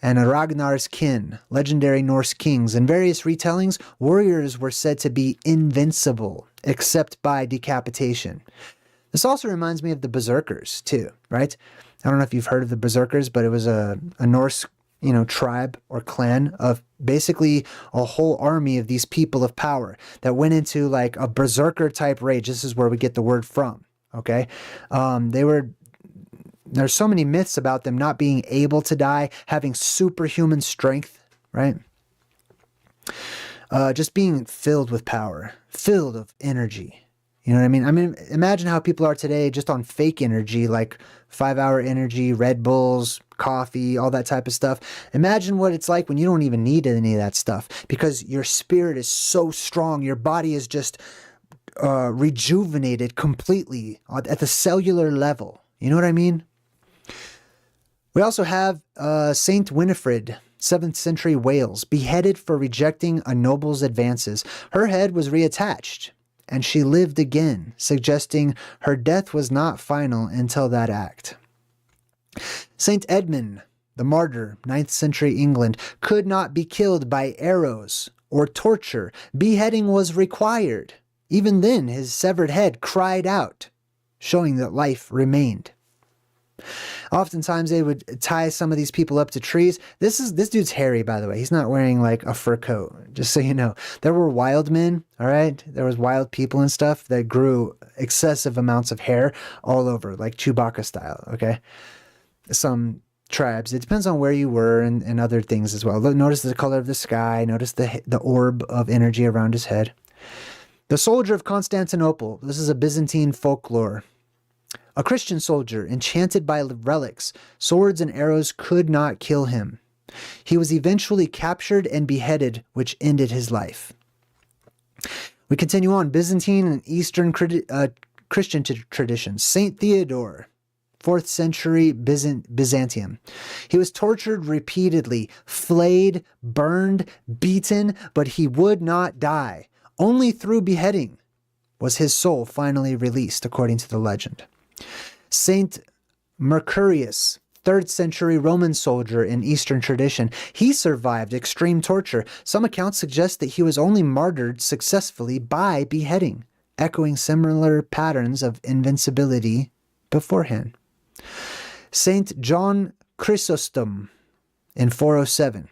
and Ragnar's kin, legendary Norse kings. In various retellings, warriors were said to be invincible, except by decapitation. This also reminds me of the Berserkers, too, right? I don't know if you've heard of the Berserkers, but it was a Norse, tribe or clan of basically a whole army of these people of power that went into like a berserker-type rage. This is where we get the word from, okay? There's so many myths about them not being able to die, having superhuman strength, right? Just being filled with power, filled of energy. You know what I mean? I mean, imagine how people are today just on fake energy, like 5-hour energy, Red Bulls, coffee, all that type of stuff. Imagine what it's like when you don't even need any of that stuff because your spirit is so strong. Your body is just rejuvenated completely at the cellular level. You know what I mean? We also have Saint Winifred, 7th century Wales, beheaded for rejecting a noble's advances. Her head was reattached, and she lived again, suggesting her death was not final until that act. Saint Edmund, the martyr, 9th century England, could not be killed by arrows or torture. Beheading was required. Even then, his severed head cried out, showing that life remained. Oftentimes they would tie some of these people up to trees. This dude's hairy, by the way. He's not wearing like a fur coat, just so you know. There were wild men, all right? There was wild people and stuff that grew excessive amounts of hair all over, like Chewbacca style, okay? Some tribes. It depends on where you were and other things as well. Notice the color of the sky. Notice the orb of energy around his head. The soldier of Constantinople. This is a Byzantine folklore. A Christian soldier enchanted by relics, swords and arrows could not kill him. He was eventually captured and beheaded, which ended his life. We continue on. Byzantine and Eastern Christian traditions. Saint Theodore, 4th century Byzantium. He was tortured repeatedly, flayed, burned, beaten, but he would not die. Only through beheading was his soul finally released, according to the legend. Saint Mercurius, 3rd century Roman soldier in Eastern tradition. He survived extreme torture. Some accounts suggest that he was only martyred successfully by beheading, echoing similar patterns of invincibility beforehand. Saint John Chrysostom in 407.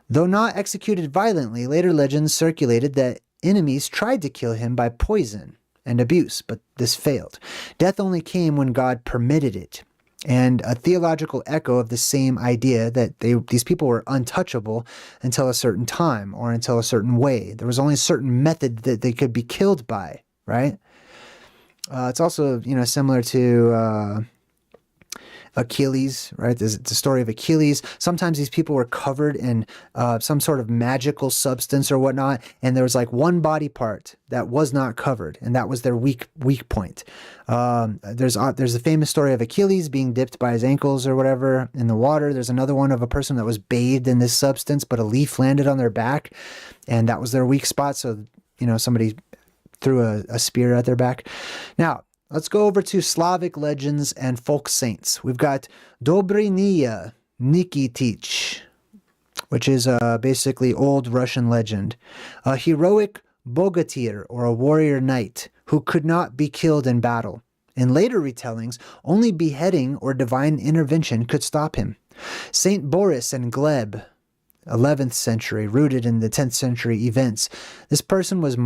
Though not executed violently, later legends circulated that enemies tried to kill him by poison and abuse, but this failed. Death only came when God permitted it. And a theological echo of the same idea that these people were untouchable until a certain time or until a certain way. There was only a certain method that they could be killed by, right? It's also, similar to Achilles, right? There's the story of Achilles. Sometimes these people were covered in some sort of magical substance or whatnot, and there was like one body part that was not covered, and that was their weak point. There's the famous story of Achilles being dipped by his ankles or whatever in the water. There's another one of a person that was bathed in this substance, but a leaf landed on their back, and that was their weak spot. So, somebody threw a spear at their back. Now, let's go over to Slavic legends and folk saints. We've got Dobrynija Nikitich, which is basically old Russian legend. A heroic bogatyr, or a warrior knight, who could not be killed in battle. In later retellings, only beheading or divine intervention could stop him. Saint Boris and Gleb, 11th century, rooted in the 10th century events. This person was...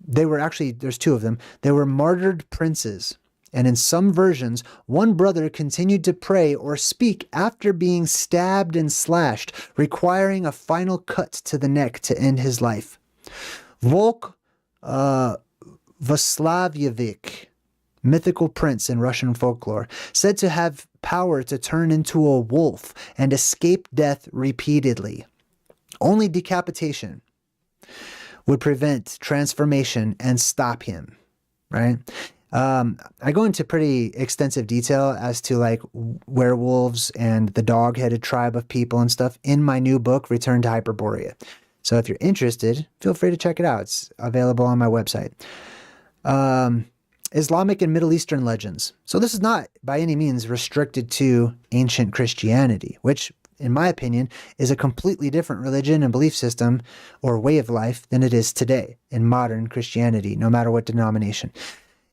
They were actually, there's two of them. They were martyred princes. And in some versions, one brother continued to pray or speak after being stabbed and slashed, requiring a final cut to the neck to end his life. Volk Vaslavyevic, mythical prince in Russian folklore, said to have power to turn into a wolf and escape death repeatedly. Only decapitation would prevent transformation and stop him, right? I go into pretty extensive detail as to like werewolves and the dog-headed tribe of people and stuff in my new book, Return to Hyperborea. So if you're interested, feel free to check it out. It's available on my website. Islamic and Middle Eastern legends. So this is not by any means restricted to ancient Christianity, which in my opinion, is a completely different religion and belief system or way of life than it is today in modern Christianity, no matter what denomination.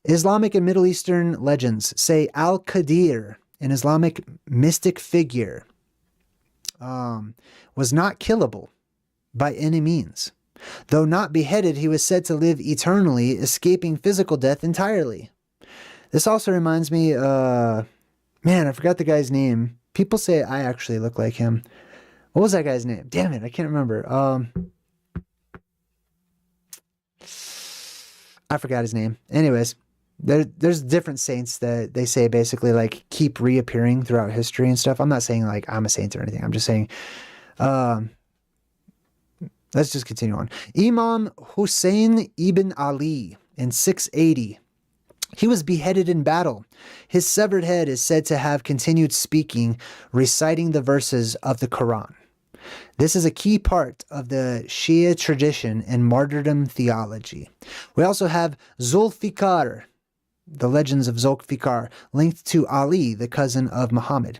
Islamic and Middle Eastern legends say Al-Qadir, an Islamic mystic figure, was not killable by any means. Though not beheaded, he was said to live eternally, escaping physical death entirely. This also reminds me, man, I forgot the guy's name. People say I actually look like him. What was that guy's name? Damn it, I can't remember. I forgot his name. Anyways, there's different saints that they say basically like keep reappearing throughout history and stuff. I'm not saying like I'm a saint or anything. I'm just saying, let's just continue on. Imam Hussein ibn Ali in 680. He was beheaded in battle. His severed head is said to have continued speaking, reciting the verses of the Quran. This is a key part of the Shia tradition and martyrdom theology. We also have Zulfikar, the legends of Zulfikar, linked to Ali, the cousin of Muhammad.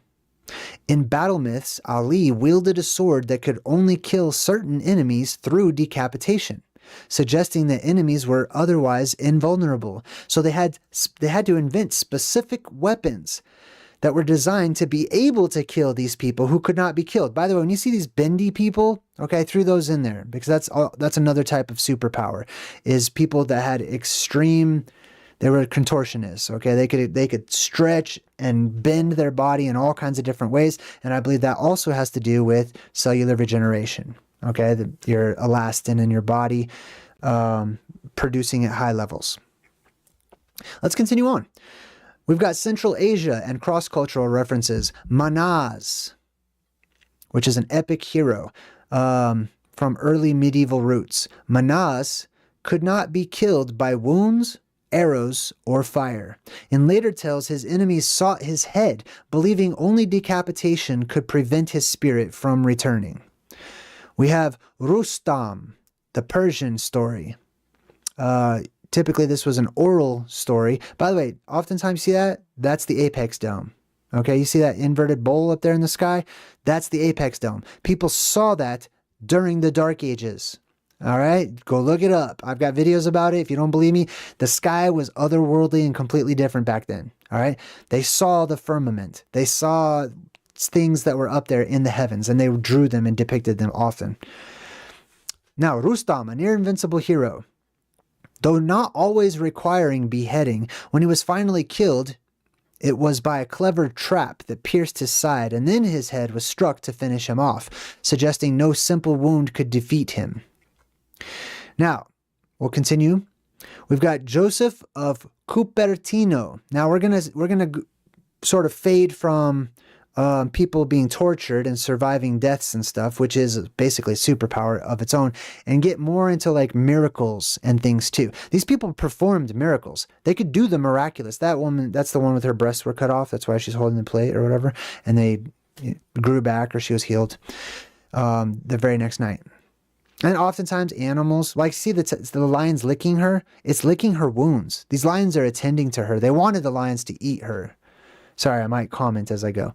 In battle myths, Ali wielded a sword that could only kill certain enemies through decapitation, suggesting that enemies were otherwise invulnerable. So they had to invent specific weapons that were designed to be able to kill these people who could not be killed. By the way, when you see these bendy people, okay, I threw those in there because that's another type of superpower, is people that had extreme, they were contortionists, okay? They could stretch and bend their body in all kinds of different ways, and I believe that also has to do with cellular regeneration. Okay, your elastin in your body producing at high levels. Let's continue on. We've got Central Asia and cross-cultural references. Manaz, which is an epic hero from early medieval roots. Manaz could not be killed by wounds, arrows, or fire. In later tales, his enemies sought his head, believing only decapitation could prevent his spirit from returning. We have Rustam, the Persian story. Typically, this was an oral story. By the way, oftentimes you see that? That's the apex dome. Okay, you see that inverted bowl up there in the sky? That's the apex dome. People saw that during the Dark Ages. All right, go look it up. I've got videos about it. If you don't believe me, the sky was otherworldly and completely different back then. All right, they saw the firmament. They saw things that were up there in the heavens, and they drew them and depicted them often. Now, Rustam, a near invincible hero, though not always requiring beheading, when he was finally killed, it was by a clever trap that pierced his side, and then his head was struck to finish him off, suggesting no simple wound could defeat him. Now, we'll continue. We've got Joseph of Cupertino. Now, we're gonna sort of fade from people being tortured and surviving deaths and stuff, which is basically a superpower of its own, and get more into like miracles and things too. These people performed miracles. They could do the miraculous. That woman, that's the one with her breasts were cut off. That's why she's holding the plate or whatever. And they grew back, or she was healed the very next night. And oftentimes animals, like see the lions licking her, it's licking her wounds. These lions are attending to her. They wanted the lions to eat her. Sorry, I might comment as I go.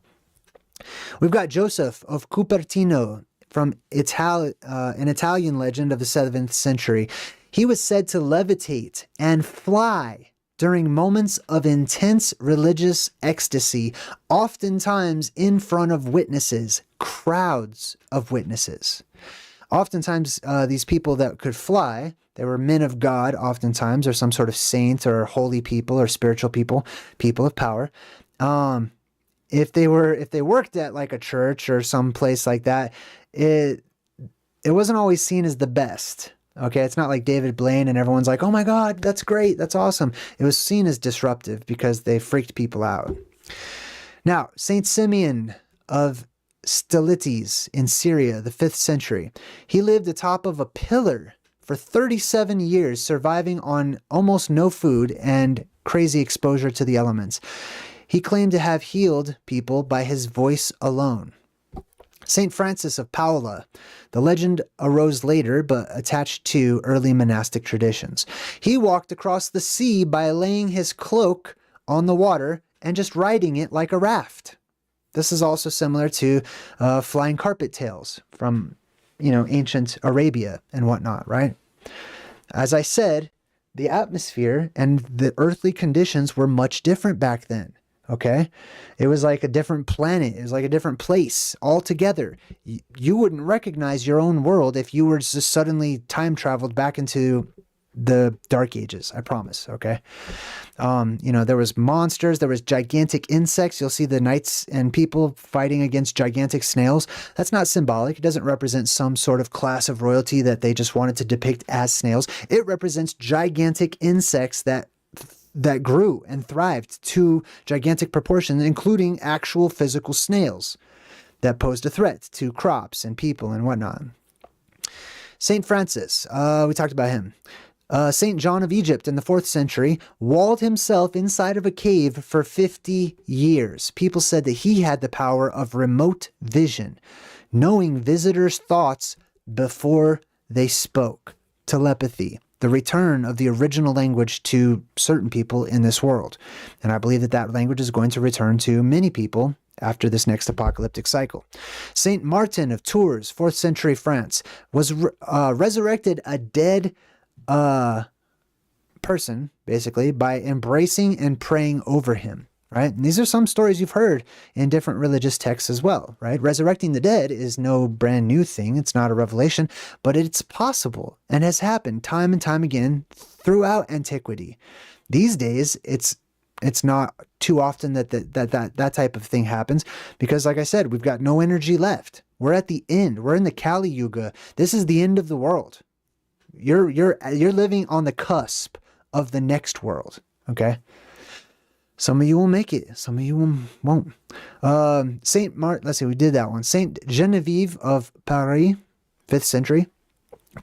We've got Joseph of Cupertino from an Italian legend of the 7th century. He was said to levitate and fly during moments of intense religious ecstasy, oftentimes in front of witnesses, crowds of witnesses. Oftentimes, these people that could fly, they were men of God oftentimes, or some sort of saint or holy people or spiritual people, people of power. If they worked at like a church or some place like that, it wasn't always seen as the best. Okay, it's not like David Blaine and everyone's like, oh my God, that's great, that's awesome. It was seen as disruptive because they freaked people out. Now, Saint Simeon of Stylites in Syria, the 5th century. He lived atop of a pillar for 37 years, surviving on almost no food and crazy exposure to the elements. He claimed to have healed people by his voice alone. Saint Francis of Paola. The legend arose later, but attached to early monastic traditions. He walked across the sea by laying his cloak on the water and just riding it like a raft. This is also similar to flying carpet tales from, ancient Arabia and whatnot, right? As I said, the atmosphere and the earthly conditions were much different back then. Okay, it was like a different planet. It was like a different place altogether. You wouldn't recognize your own world if you were just suddenly time traveled back into the Dark Ages. I promise. Okay, there was monsters. There was gigantic insects. You'll see the knights and people fighting against gigantic snails. That's not symbolic. It doesn't represent some sort of class of royalty that they just wanted to depict as snails. It represents gigantic insects that grew and thrived to gigantic proportions, including actual physical snails that posed a threat to crops and people and whatnot. Saint Francis, we talked about him. Saint John of Egypt in the 4th century walled himself inside of a cave for 50 years. People said that he had the power of remote vision, knowing visitors' thoughts before they spoke. Telepathy. The return of the original language to certain people in this world. And I believe that language is going to return to many people after this next apocalyptic cycle. Saint Martin of Tours, 4th century France, was resurrected a dead person, basically, by embracing and praying over him. Right? And these are some stories you've heard in different religious texts as well, right? Resurrecting the dead is no brand new thing. It's not a revelation, but it's possible and has happened time and time again throughout antiquity. These days, it's not too often that type of thing happens because, like I said, we've got no energy left. We're at the end. We're in the Kali Yuga. This is the end of the world. You're living on the cusp of the next world, okay? Some of you will make it. Some of you won't. Let's see, we did that one. Saint Genevieve of Paris, 5th century.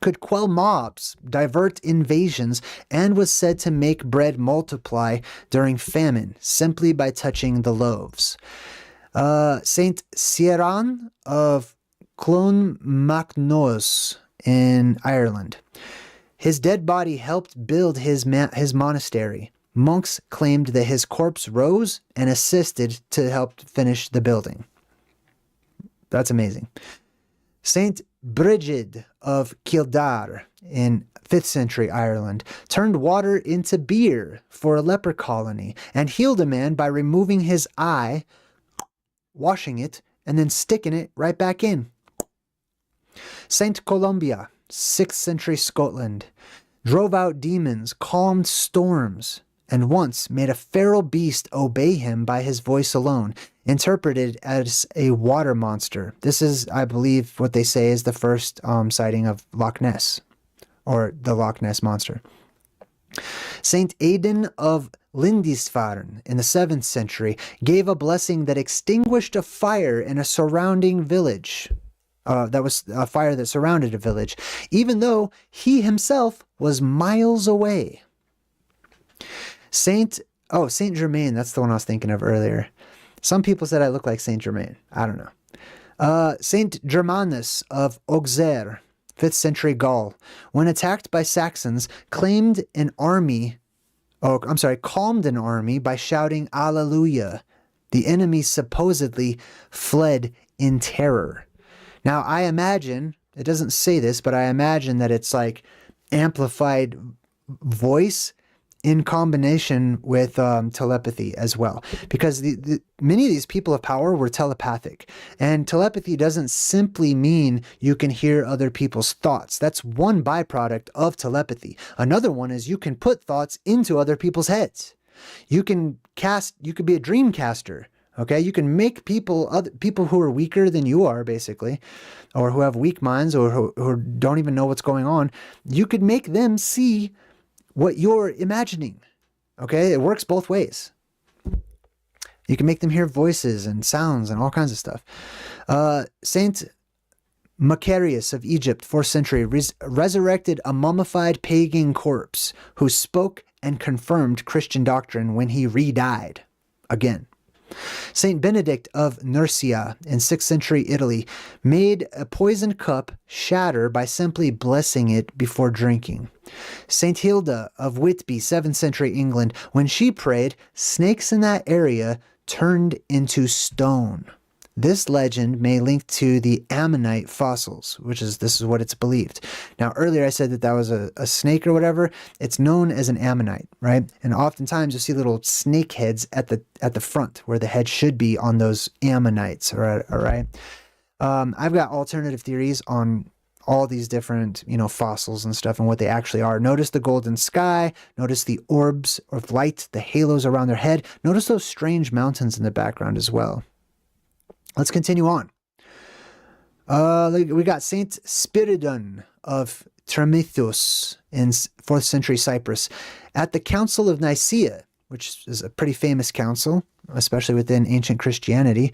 could quell mobs, divert invasions, and was said to make bread multiply during famine simply by touching the loaves. Saint Ciaran of Clonmacnoise in Ireland. His dead body helped build his monastery. Monks claimed that his corpse rose and assisted to help finish the building. That's amazing. Saint Brigid of Kildare in 5th century Ireland turned water into beer for a leper colony and healed a man by removing his eye, washing it, and then sticking it right back in. Saint Columbia, 6th century Scotland, drove out demons, calmed storms, and once made a feral beast obey him by his voice alone, interpreted as a water monster. This is, I believe, what they say is the first sighting of Loch Ness, or the Loch Ness Monster. Saint Aidan of Lindisfarne in the 7th century gave a blessing that extinguished a fire in a surrounding village. That was a fire that surrounded a village, even though he himself was miles away. Saint Germain, that's the one I was thinking of earlier. Some people said I look like Saint Germain. I don't know. Saint Germanus of Auxerre, 5th century Gaul, when attacked by Saxons, calmed an army by shouting Alleluia. The enemy supposedly fled in terror. Now, I imagine, it doesn't say this, but I imagine that it's like amplified voice in combination with telepathy as well. Because many of these people of power were telepathic. And telepathy doesn't simply mean you can hear other people's thoughts. That's one byproduct of telepathy. Another one is you can put thoughts into other people's heads. You can be a dream caster. Okay, you can make people who are weaker than you are, basically, or who have weak minds, or who don't even know what's going on. You could make them see what you're imagining. Okay, it works both ways. You can make them hear voices and sounds and all kinds of stuff. Saint Macarius of Egypt, 4th century, resurrected a mummified pagan corpse who spoke and confirmed Christian doctrine when he re-died again. Saint Benedict of Nursia in 6th century Italy made a poisoned cup shatter by simply blessing it before drinking. Saint Hilda of Whitby, 7th century England, when she prayed, snakes in that area turned into stone. This legend may link to the ammonite fossils, this is what it's believed. Now, earlier I said that was a snake or whatever. It's known as an ammonite, right? And oftentimes you'll see little snake heads at the front where the head should be on those ammonites, all right? I've got alternative theories on all these different, fossils and stuff and what they actually are. Notice the golden sky. Notice the orbs of light, the halos around their head. Notice those strange mountains in the background as well. Let's continue on. We got Saint Spiridon of Tramithos in 4th century Cyprus at the Council of Nicaea, which is a pretty famous council, especially within ancient Christianity.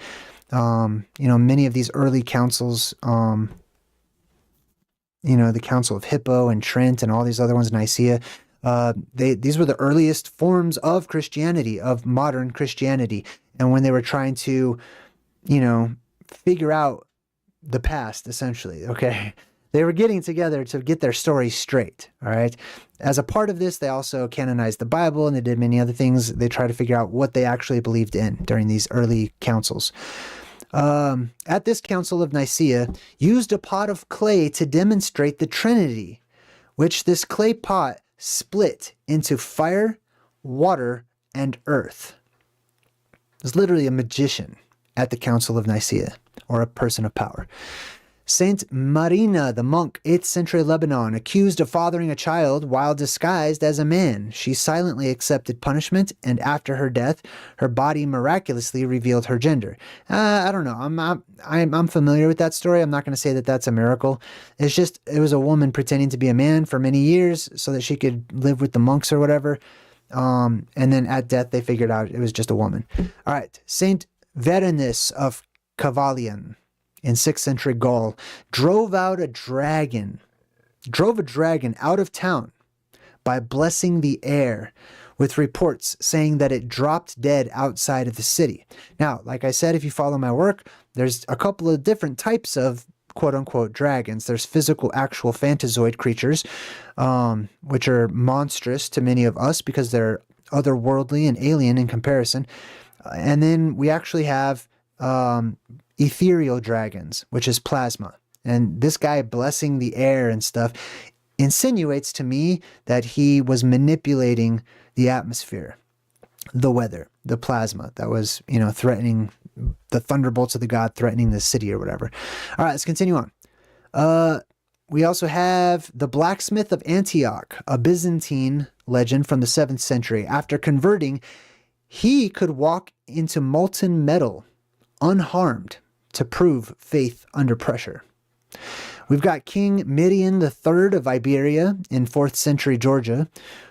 Many of these early councils, the Council of Hippo and Trent and all these other ones, Nicaea, these were the earliest forms of Christianity, of modern Christianity. And when they were trying to figure out the past, essentially, okay? They were getting together to get their story straight, all right? As a part of this, they also canonized the Bible, and they did many other things. They tried to figure out what they actually believed in during these early councils. At this Council of Nicaea, used a pot of clay to demonstrate the Trinity, which this clay pot split into fire, water, and earth. There's literally a magician at the Council of Nicaea, or a person of power. Saint Marina, the monk, 8th century Lebanon, accused of fathering a child while disguised as a man. She silently accepted punishment, and after her death, her body miraculously revealed her gender. I don't know. I'm familiar with that story. I'm not going to say that that's a miracle. It's just, it was a woman pretending to be a man for many years so that she could live with the monks or whatever. And then at death, they figured out it was just a woman. All right. Saint Verenus of Cavalian in 6th century Gaul drove out a dragon drove a dragon out of town by blessing the air, with reports saying that it dropped dead outside of the city. Now, like I said, if you follow my work, there's a couple of different types of quote-unquote dragons. There's physical, actual phantazoid creatures, which are monstrous to many of us because they're otherworldly and alien in comparison. And then we actually have ethereal dragons, which is plasma. And this guy blessing the air and stuff insinuates to me that he was manipulating the atmosphere, the weather, the plasma that was, threatening the thunderbolts of the god, threatening the city or whatever. All right, let's continue on. We also have the blacksmith of Antioch, a Byzantine legend from the 7th century. After converting, he could walk into molten metal unharmed to prove faith under pressure. We've got King Midian III of Iberia in 4th century Georgia.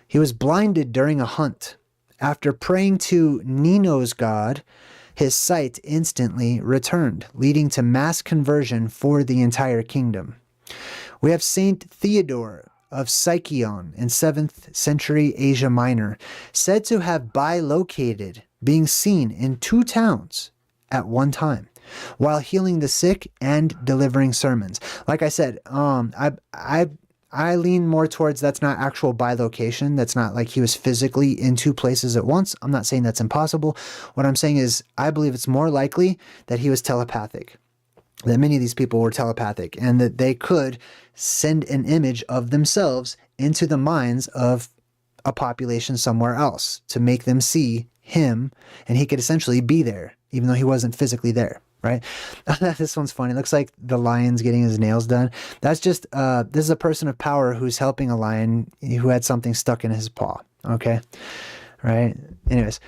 He was blinded during a hunt. After praying to Nino's god, his sight instantly returned, leading to mass conversion for the entire kingdom. We have Saint Theodore of Sicyon in 7th century Asia Minor, said to have bilocated, being seen in 2 towns at one time, while healing the sick and delivering sermons. Like I said, I lean more towards that's not actual bilocation. That's not like he was physically in 2 places at once. I'm not saying that's impossible. What I'm saying is I believe it's more likely that he was telepathic, that many of these people were telepathic, and that they could send an image of themselves into the minds of a population somewhere else to make them see him, and he could essentially be there, even though he wasn't physically there. Right? This one's funny. It looks like the lion's getting his nails done. That's just, this is a person of power who's helping a lion who had something stuck in his paw. Okay? Right? Anyways,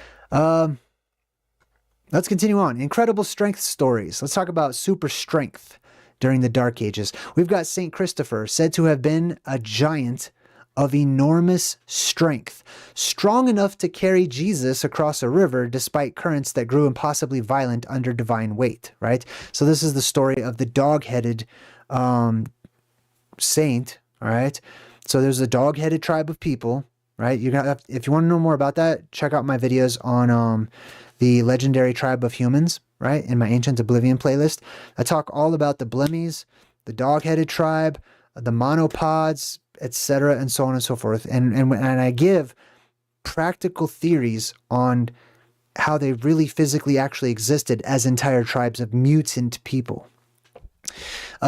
let's continue on. Incredible strength stories. Let's talk about super strength during the Dark Ages. We've got Saint Christopher, said to have been a giant of enormous strength, strong enough to carry Jesus across a river despite currents that grew impossibly violent under divine weight, right? So this is the story of the dog-headed saint, all right? So there's a dog-headed tribe of people, right? If you want to know more about that, check out my videos on the legendary tribe of humans, right? In my Ancient Oblivion playlist. I talk all about the Blemmies, the dog-headed tribe, the monopods, etc., and so on and so forth. And I give practical theories on how they really physically actually existed as entire tribes of mutant people.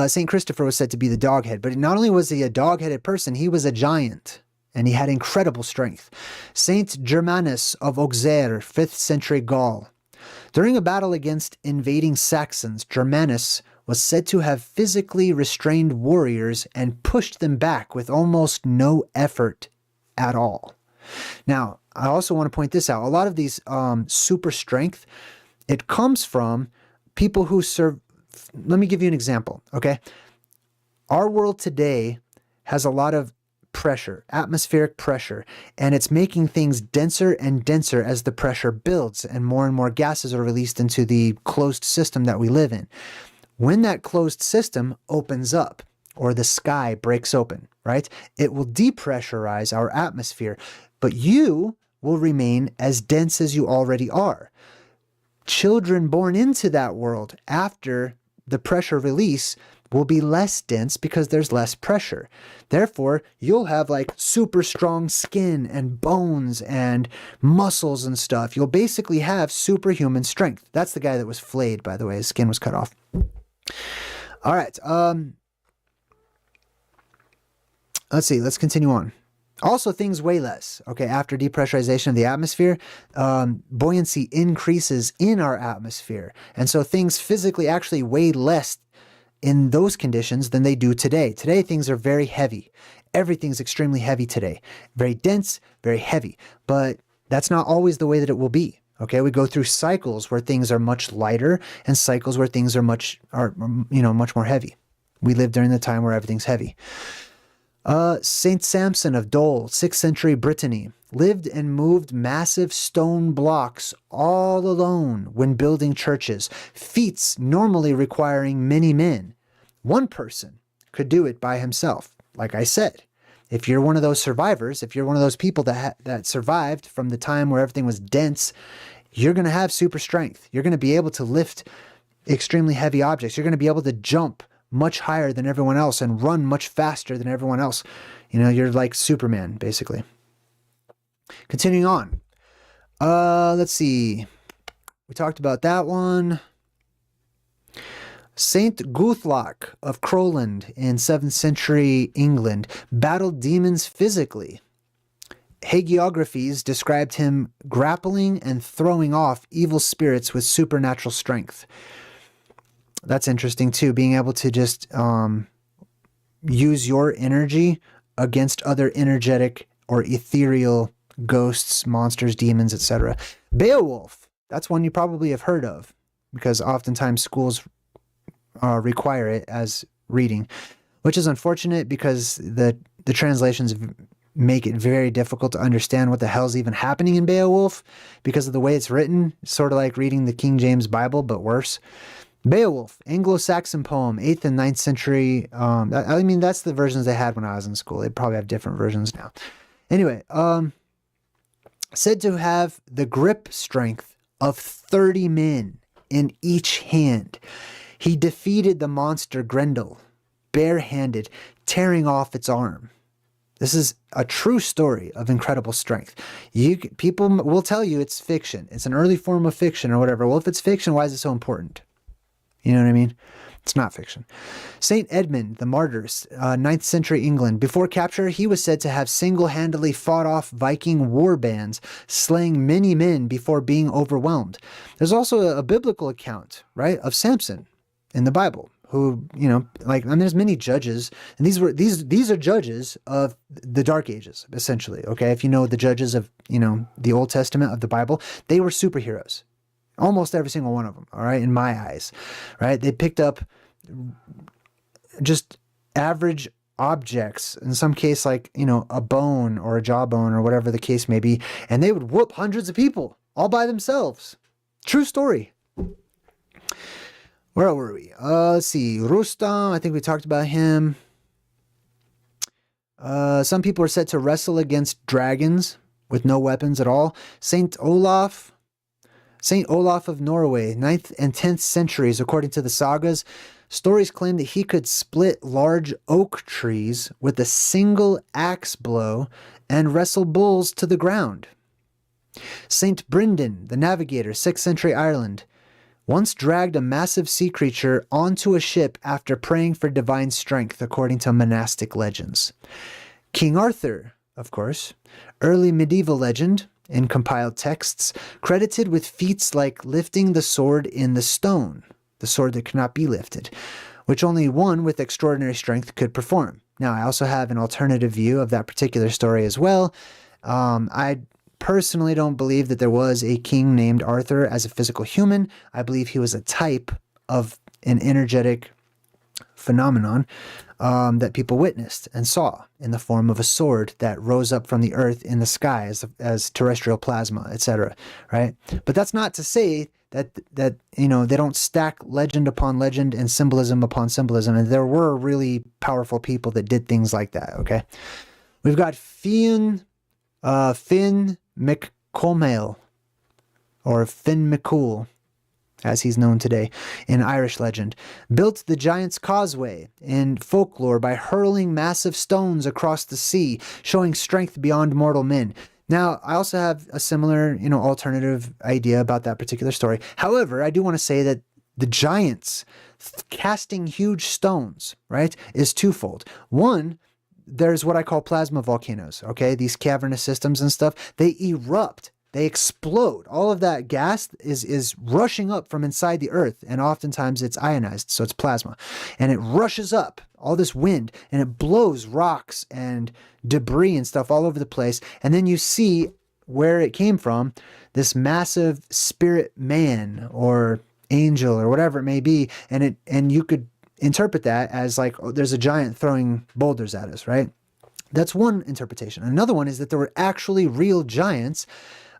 St. Christopher was said to be the doghead, but not only was he a dog-headed person, he was a giant, and he had incredible strength. Saint Germanus of Auxerre, 5th century Gaul. During a battle against invading Saxons, Germanus was said to have physically restrained warriors and pushed them back with almost no effort at all. Now, I also want to point this out. A lot of these super strength, it comes from people who serve. Let me give you an example, okay? Our world today has a lot of pressure, atmospheric pressure, and it's making things denser and denser as the pressure builds and more gases are released into the closed system that we live in. When that closed system opens up, or the sky breaks open, right, it will depressurize our atmosphere, but you will remain as dense as you already are. Children born into that world after the pressure release will be less dense because there's less pressure. Therefore, you'll have like super strong skin and bones and muscles and stuff. You'll basically have superhuman strength. That's the guy that was flayed, by the way. His skin was cut off. All right. Let's see. Let's continue on. Also, things weigh less. Okay, after depressurization of the atmosphere, buoyancy increases in our atmosphere. And so things physically actually weigh less in those conditions than they do today. Today, things are very heavy. Everything's extremely heavy today. Very dense, very heavy. But that's not always the way that it will be. Okay, we go through cycles where things are much lighter and cycles where things are much more heavy. We live during the time where everything's heavy. Saint Samson of Dole, 6th century Brittany, lived and moved massive stone blocks all alone when building churches, feats normally requiring many men. One person could do it by himself. like I said, if you're one of those survivors, if you're one of those people that survived from the time where everything was dense, you're going to have super strength. You're going to be able to lift extremely heavy objects. You're going to be able to jump much higher than everyone else and run much faster than everyone else. You know, you're like Superman, basically. Continuing on. Let's see. We talked about that one. Saint Guthlac of Crowland in 7th century England battled demons physically. Hagiographies described him grappling and throwing off evil spirits with supernatural strength. That's interesting too, being able to just use your energy against other energetic or ethereal ghosts, monsters, demons, etc. Beowulf, that's one you probably have heard of, because oftentimes schools require it as reading, which is unfortunate because the translations make it very difficult to understand what the hell's even happening in Beowulf because of the way it's written. It's sort of like reading the King James Bible, but worse. Beowulf, Anglo-Saxon poem, 8th and 9th century. I mean, that's the versions they had when I was in school. They probably have different versions now. Anyway, said to have the grip strength of 30 men in each hand. He defeated the monster Grendel, barehanded, tearing off its arm. This is a true story of incredible strength. People will tell you it's fiction. It's an early form of fiction or whatever. Well, if it's fiction, why is it so important? You know what I mean? It's not fiction. Saint Edmund, the Martyrs, 9th century England. Before capture, he was said to have single-handedly fought off Viking war bands, slaying many men before being overwhelmed. There's also a biblical account, right, of Samson in the Bible, who, you know, like, and there's many judges, and these are judges of the Dark Ages, essentially, okay? If you know the judges of, you know, the Old Testament of the Bible, they were superheroes. Almost every single one of them, all right, in my eyes, right? They picked up just average objects, in some case, like, you know, a bone or a jawbone or whatever the case may be, and they would whoop hundreds of people all by themselves. True story. Where were we? Let's see. Rustam, I think we talked about him. Some people are said to wrestle against dragons with no weapons at all. Saint Olaf of Norway, 9th and 10th centuries, according to the sagas. Stories claim that he could split large oak trees with a single axe blow and wrestle bulls to the ground. Saint Brendan, the navigator, 6th century Ireland, once dragged a massive sea creature onto a ship after praying for divine strength, according to monastic legends. King Arthur, of course, early medieval legend in compiled texts, credited with feats like lifting the sword in the stone, the sword that cannot be lifted, which only one with extraordinary strength could perform. Now, I also have an alternative view of that particular story as well. I personally don't believe that there was a king named Arthur as a physical human. I believe he was a type of an energetic phenomenon that people witnessed and saw in the form of a sword that rose up from the earth in the sky as terrestrial plasma, etc. Right? But that's not to say that you know, they don't stack legend upon legend and symbolism upon symbolism. And there were really powerful people that did things like that. Okay, we've got Finn McCormail, or Finn McCool, as he's known today, in Irish legend, built the Giant's Causeway in folklore by hurling massive stones across the sea, showing strength beyond mortal men. Now, I also have a similar, you know, alternative idea about that particular story. However, I do want to say that the giants casting huge stones, right, is twofold. One, there's what I call plasma volcanoes, okay? These cavernous systems and stuff, they erupt. They explode. All of that gas is rushing up from inside the earth, and oftentimes it's ionized, so it's plasma. And it rushes up, all this wind, and it blows rocks and debris and stuff all over the place. And then you see where it came from, this massive spirit man or angel or whatever it may be, and you could interpret that as like, oh, there's a giant throwing boulders at us, right? That's one interpretation. Another one is that there were actually real giants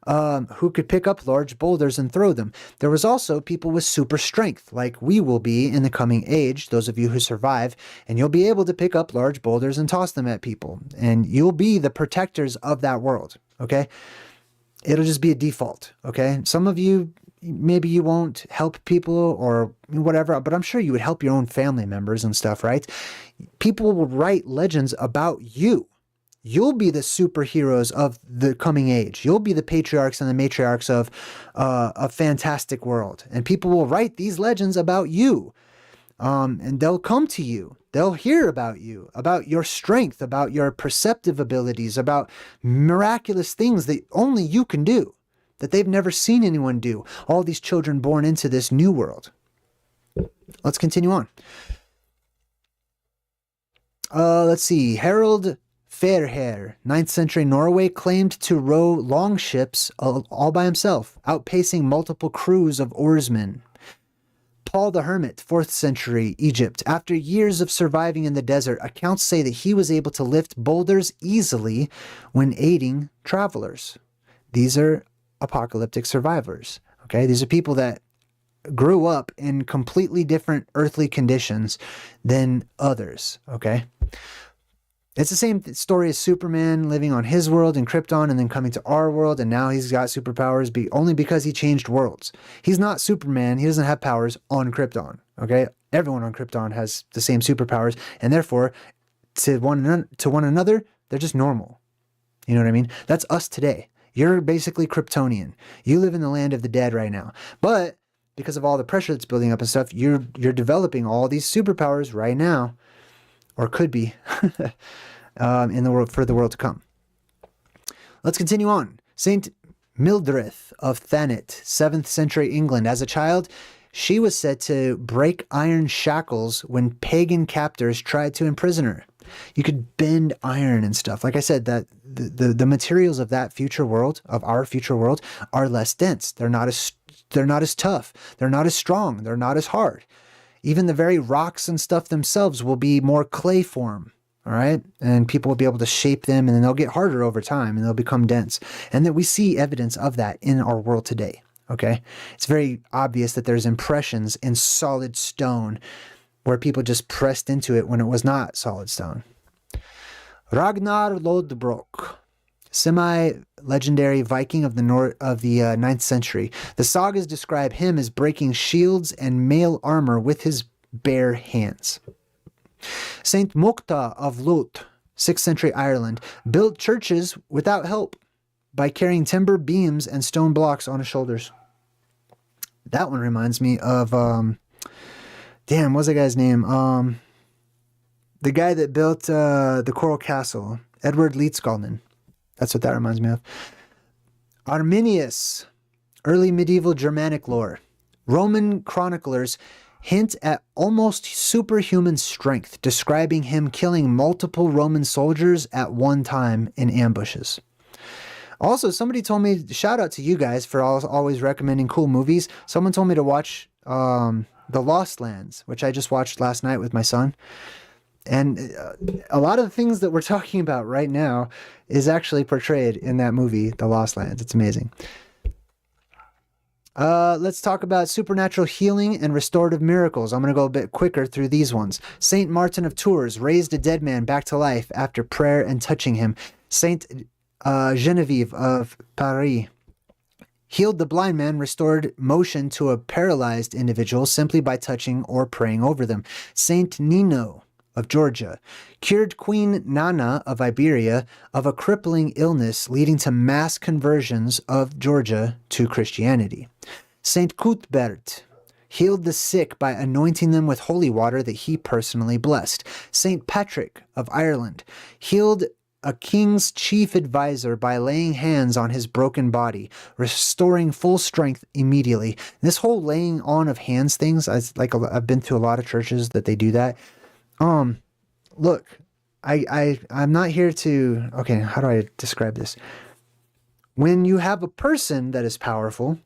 who could pick up large boulders and throw them. There was also people with super strength, like we will be in the coming age, those of you who survive, and you'll be able to pick up large boulders and toss them at people, and you'll be the protectors of that world, okay? It'll just be a default, okay? Some of you, maybe you won't help people or whatever, but I'm sure you would help your own family members and stuff, right? People will write legends about you. You'll be the superheroes of the coming age. You'll be the patriarchs and the matriarchs of a fantastic world. And people will write these legends about you. And they'll come to you. They'll hear about you, about your strength, about your perceptive abilities, about miraculous things that only you can do, that they've never seen anyone do. All these children born into this new world. Let's continue on. Let's see. Harold Fairhair, 9th century Norway, claimed to row long ships all by himself, outpacing multiple crews of oarsmen. Paul the Hermit, 4th century Egypt. After years of surviving in the desert, accounts say that he was able to lift boulders easily when aiding travelers. These are apocalyptic survivors. Okay, these are people that grew up in completely different earthly conditions than others. Okay, it's the same story as Superman living on his world in Krypton and then coming to our world, and now he's got superpowers only because he changed worlds. He's not Superman. He doesn't have powers on Krypton. Okay, everyone on Krypton has the same superpowers, and therefore, to one another, they're just normal. You know what I mean? That's us today. You're basically Kryptonian. You live in the land of the dead right now, but because of all the pressure that's building up and stuff, you're developing all these superpowers right now, or could be. In the world, for the world to come. Let's continue on. Saint Mildreth of Thanet, 7th century England. As a child, she was said to break iron shackles when pagan captors tried to imprison her. You could bend iron and stuff. Like I said, that the materials of that future world, of our future world, are less dense. They're not as tough. They're not as strong. They're not as hard. Even the very rocks and stuff themselves will be more clay form. All right. And people will be able to shape them, and then they'll get harder over time and they'll become dense. And that we see evidence of that in our world today. Okay. It's very obvious that there's impressions in solid stone where people just pressed into it when it was not solid stone. Ragnar Lodbrok, semi-legendary Viking of the 9th century. The sagas describe him as breaking shields and mail armor with his bare hands. Saint Mokta of Lut, 6th century Ireland, built churches without help by carrying timber beams and stone blocks on his shoulders. That one reminds me of, what's that guy's name? The guy that built the Coral Castle, Edward Leedskalnin. That's what that reminds me of. Arminius, early medieval Germanic lore. Roman chroniclers hint at almost superhuman strength, describing him killing multiple Roman soldiers at one time in ambushes. Also, somebody told me, shout out to you guys for always recommending cool movies. Someone told me to watch The Lost Lands, which I just watched last night with my son. And a lot of the things that we're talking about right now is actually portrayed in that movie, The Lost Lands. It's amazing. Let's talk about supernatural healing and restorative miracles. I'm going to go a bit quicker through these ones. Saint Martin of Tours raised a dead man back to life after prayer and touching him. Saint Genevieve of Paris healed the blind man, restored motion to a paralyzed individual simply by touching or praying over them. Saint Nino of Georgia cured Queen Nana of Iberia of a crippling illness, leading to mass conversions of Georgia to Christianity. Saint Cuthbert healed the sick by anointing them with holy water that he personally blessed. Saint Patrick of Ireland healed a king's chief advisor by laying hands on his broken body, restoring full strength immediately. This whole laying on of hands things, I've been to a lot of churches that they do that. Look, I'm not here to, okay, how do I describe this? When you have a person that is powerful,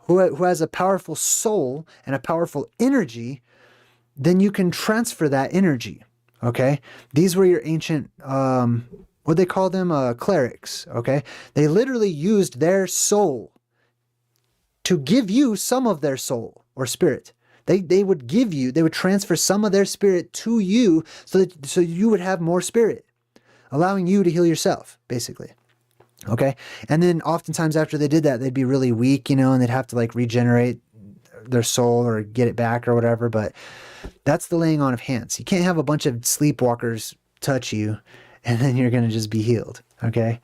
who has a powerful soul and a powerful energy, then you can transfer that energy. Okay. These were your ancient, what they call them, clerics, okay? They literally used their soul to give you some of their soul or spirit. They would transfer some of their spirit to you so you would have more spirit, allowing you to heal yourself, basically. Okay? And then oftentimes after they did that, they'd be really weak, and they'd have to like regenerate their soul or get it back or whatever. But that's the laying on of hands. You can't have a bunch of sleepwalkers touch you and then you're going to just be healed. Okay?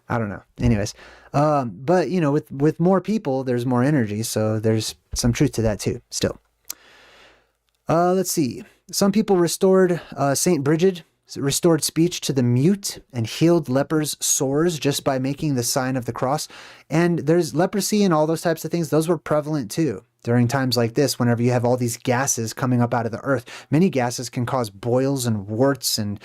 I don't know. Anyways, but with more people, there's more energy. So there's some truth to that too, still. Let's see. Some people restored, Saint Bridget restored speech to the mute and healed lepers' sores just by making the sign of the cross. And there's leprosy and all those types of things. Those were prevalent too during times like this, whenever you have all these gases coming up out of the earth. Many gases can cause boils and warts and,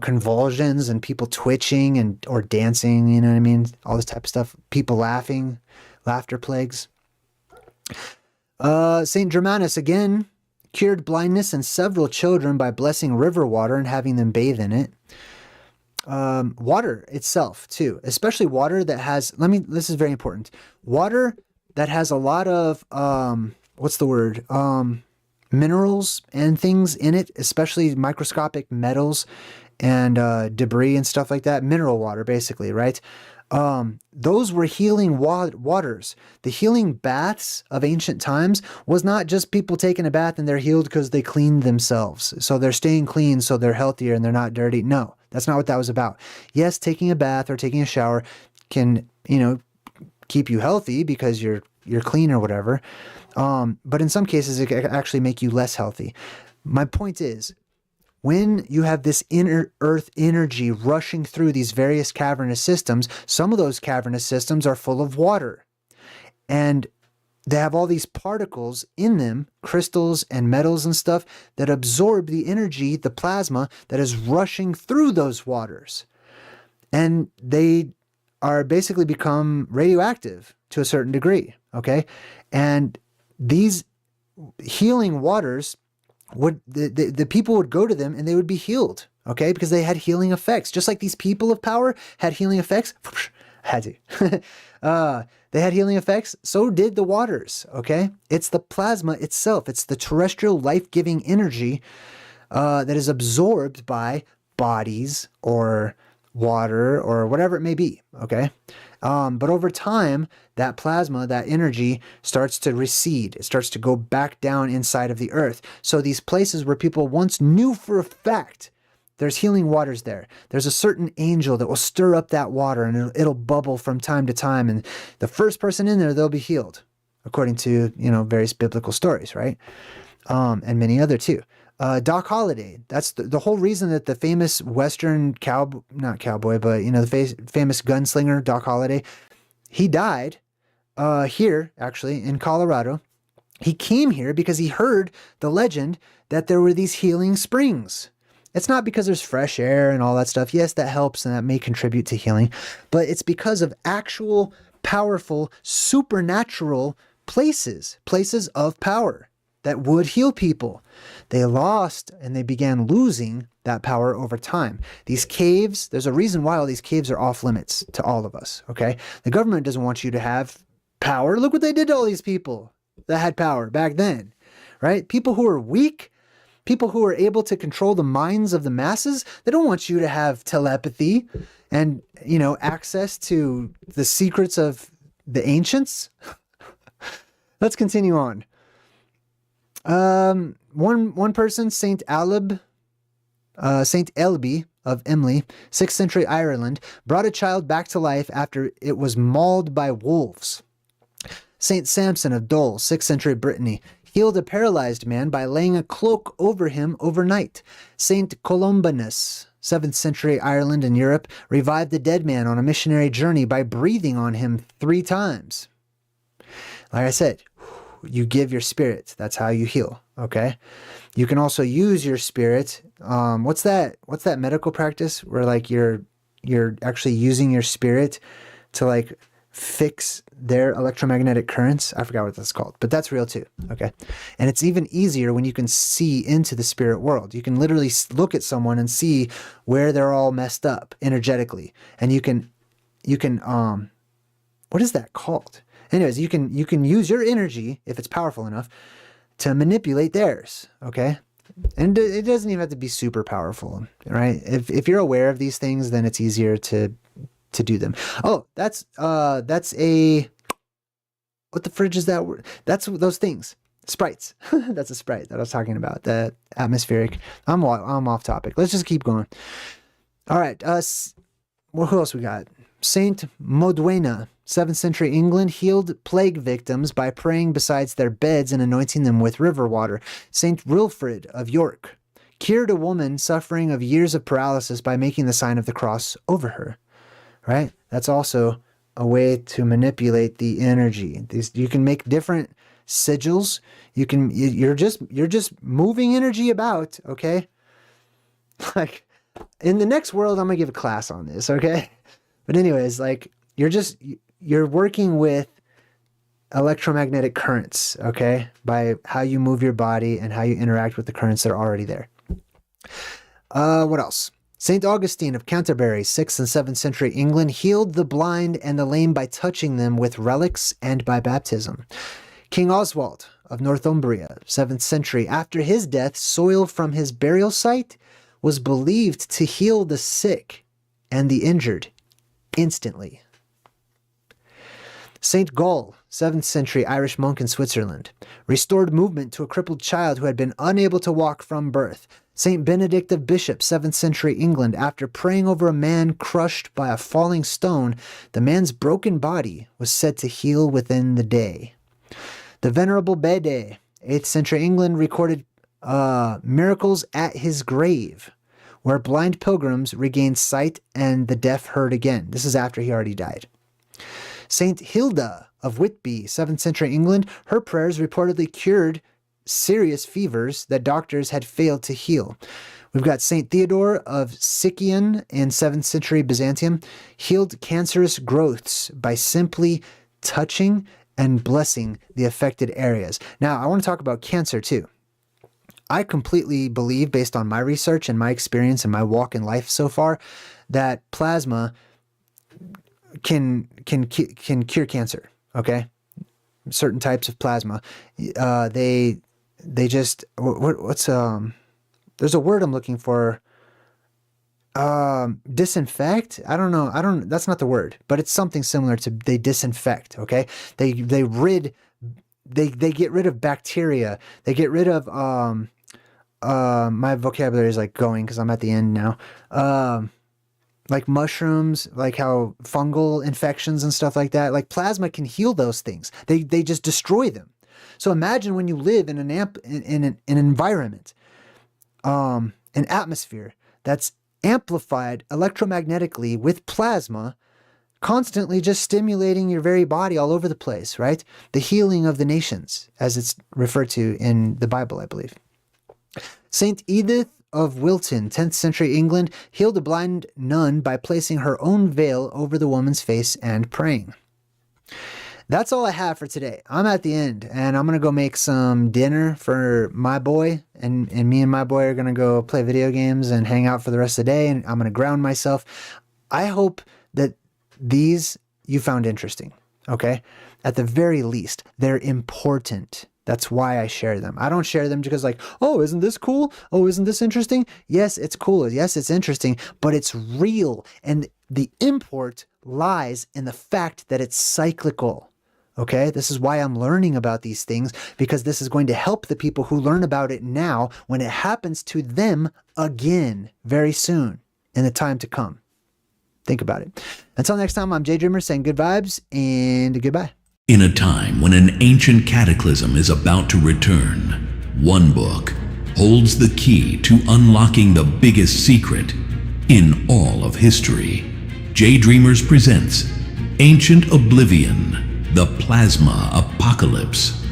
convulsions and people twitching or dancing, you know what I mean? All this type of stuff. People laughing, laughter plagues. Saint Germanus again cured blindness in several children by blessing river water and having them bathe in it. Water itself too, especially water that has, this is very important. Water that has a lot of, minerals and things in it, especially microscopic metals and debris and stuff like that. Mineral water, basically, right? Those were healing waters. The healing baths of ancient times was not just people taking a bath and they're healed because they cleaned themselves. So they're staying clean so they're healthier and they're not dirty. No, that's not what that was about. Yes, taking a bath or taking a shower can, keep you healthy because you're clean or whatever. But in some cases, it can actually make you less healthy. My point is, when you have this inner earth energy rushing through these various cavernous systems, some of those cavernous systems are full of water. And they have all these particles in them, crystals and metals and stuff, that absorb the energy, the plasma, that is rushing through those waters. And they are basically become radioactive to a certain degree, okay? And these healing waters, the people would go to them and they would be healed, okay? Because they had healing effects. Just like these people of power had healing effects, had to. They had healing effects, so did the waters, okay? It's the plasma itself. It's the terrestrial life-giving energy that is absorbed by bodies or water or whatever it may be, okay? But over time, that plasma, that energy starts to recede. It starts to go back down inside of the earth. So these places where people once knew for a fact there's healing waters there. There's a certain angel that will stir up that water and it'll bubble from time to time. And the first person in there, they'll be healed, according to, various biblical stories, right? And many other too. Doc Holliday, that's the whole reason that the famous Western famous gunslinger, Doc Holliday, he died here, actually, in Colorado. He came here because he heard the legend that there were these healing springs. It's not because there's fresh air and all that stuff. Yes, that helps and that may contribute to healing, but it's because of actual, powerful, supernatural places of power that would heal people. They lost and they began losing that power over time. These caves, there's a reason why all these caves are off limits to all of us, okay? The government doesn't want you to have power. Look what they did to all these people that had power back then, right? People who are weak, people who are able to control the minds of the masses, they don't want you to have telepathy and, access to the secrets of the ancients. Let's continue on. One person, Saint Elby of Emly, 6th century Ireland, brought a child back to life after it was mauled by wolves. Saint Samson of Dole, 6th century Brittany, healed a paralyzed man by laying a cloak over him overnight. Saint Columbanus, 7th century Ireland and Europe, revived a dead man on a missionary journey by breathing on him 3 times. Like I said, you give your spirit. That's how you heal. Okay. You can also use your spirit. What's that medical practice where like you're actually using your spirit to like fix their electromagnetic currents. I forgot what that's called, but that's real too. Okay. And it's even easier when you can see into the spirit world. You can literally look at someone and see where they're all messed up energetically. And you can, what is that called? Anyways, you can use your energy, if it's powerful enough, to manipulate theirs. Okay. And it doesn't even have to be super powerful, right? If you're aware of these things, then it's easier to do them. Oh, that's a, what the fridge is that word? That's those things. Sprites. That's a sprite that I was talking about. The atmospheric. I'm off topic. Let's just keep going. All right. Well, who else we got? Saint Modwena, 7th century England, healed plague victims by praying beside their beds and anointing them with river water. Saint Wilfrid of York cured a woman suffering of years of paralysis by making the sign of the cross over her. Right? That's also a way to manipulate the energy. You can make different sigils. You're just moving energy about, okay? Like in the next world, I'm gonna give a class on this, okay? But anyways, like you're working with electromagnetic currents, okay? By how you move your body and how you interact with the currents that are already there. What else? St. Augustine of Canterbury, 6th and 7th century England, healed the blind and the lame by touching them with relics and by baptism. King Oswald of Northumbria, 7th century, after his death, soil from his burial site was believed to heal the sick and the injured instantly. St. Gall, 7th century Irish monk in Switzerland, restored movement to a crippled child who had been unable to walk from birth. St. Benedict of Bishop, 7th century England, after praying over a man crushed by a falling stone, the man's broken body was said to heal within the day. The Venerable Bede, 8th century England, recorded miracles at his grave, where blind pilgrims regained sight and the deaf heard again. This is after he already died. St. Hilda of Whitby, 7th century England, her prayers reportedly cured serious fevers that doctors had failed to heal. We've got St. Theodore of Sicyon in 7th century Byzantium, healed cancerous growths by simply touching and blessing the affected areas. Now, I want to talk about cancer too. I completely believe, based on my research and my experience and my walk in life so far, that plasma can cure cancer. Okay, certain types of plasma, they just what's there's a word I'm looking for. Disinfect. I don't know. That's not the word, but it's something similar to they disinfect. Okay, they get rid of bacteria. They get rid of my vocabulary is like going because I'm at the end now. Like mushrooms, like how fungal infections and stuff like that. Like plasma can heal those things. They just destroy them. So imagine when you live in an environment, an atmosphere that's amplified electromagnetically with plasma, constantly just stimulating your very body all over the place, right? The healing of the nations, as it's referred to in the Bible, I believe. Saint Edith of Wilton, 10th century England, healed a blind nun by placing her own veil over the woman's face and praying. That's all I have for today. I'm at the end, and I'm going to go make some dinner for my boy, and me and my boy are going to go play video games and hang out for the rest of the day, and I'm going to ground myself. I hope that these you found interesting, okay? At the very least, they're important. That's why I share them. I don't share them because like, oh, isn't this cool? Oh, isn't this interesting? Yes, it's cool. Yes, it's interesting, but it's real. And the import lies in the fact that it's cyclical. Okay, this is why I'm learning about these things, because this is going to help the people who learn about it now when it happens to them again very soon in the time to come. Think about it. Until next time, I'm JayDreamerZ saying good vibes and goodbye. In a time when an ancient cataclysm is about to return, one book holds the key to unlocking the biggest secret in all of history. JayDreamerZ presents Ancient Oblivion, the Plasma Apocalypse.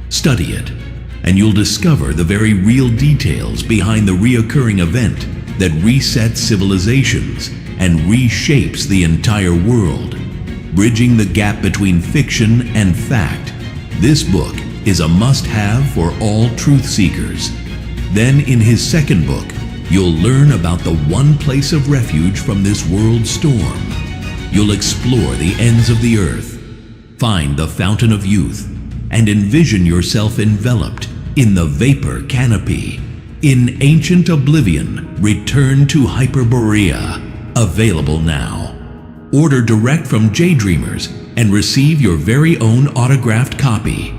Study it, and you'll discover the very real details behind the reoccurring event that resets civilizations and reshapes the entire world. bridging the gap between fiction and fact. This book is a must-have for all truth seekers. Then in his second book, you'll learn about the one place of refuge from this world storm. You'll explore the ends of the earth, find the fountain of youth, and envision yourself enveloped in the vapor canopy. In Ancient Oblivion, Return to Hyperborea. Available now. Order direct from JayDreamerZ and receive your very own autographed copy.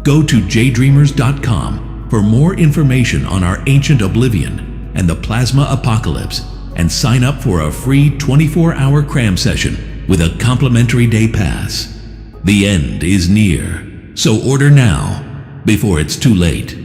Go to JayDreamerZ.com for more information on our Ancient Oblivion and the Plasma Apocalypse, and sign up for a free 24-hour cram session with a complimentary day pass. The end is near, so order now before it's too late.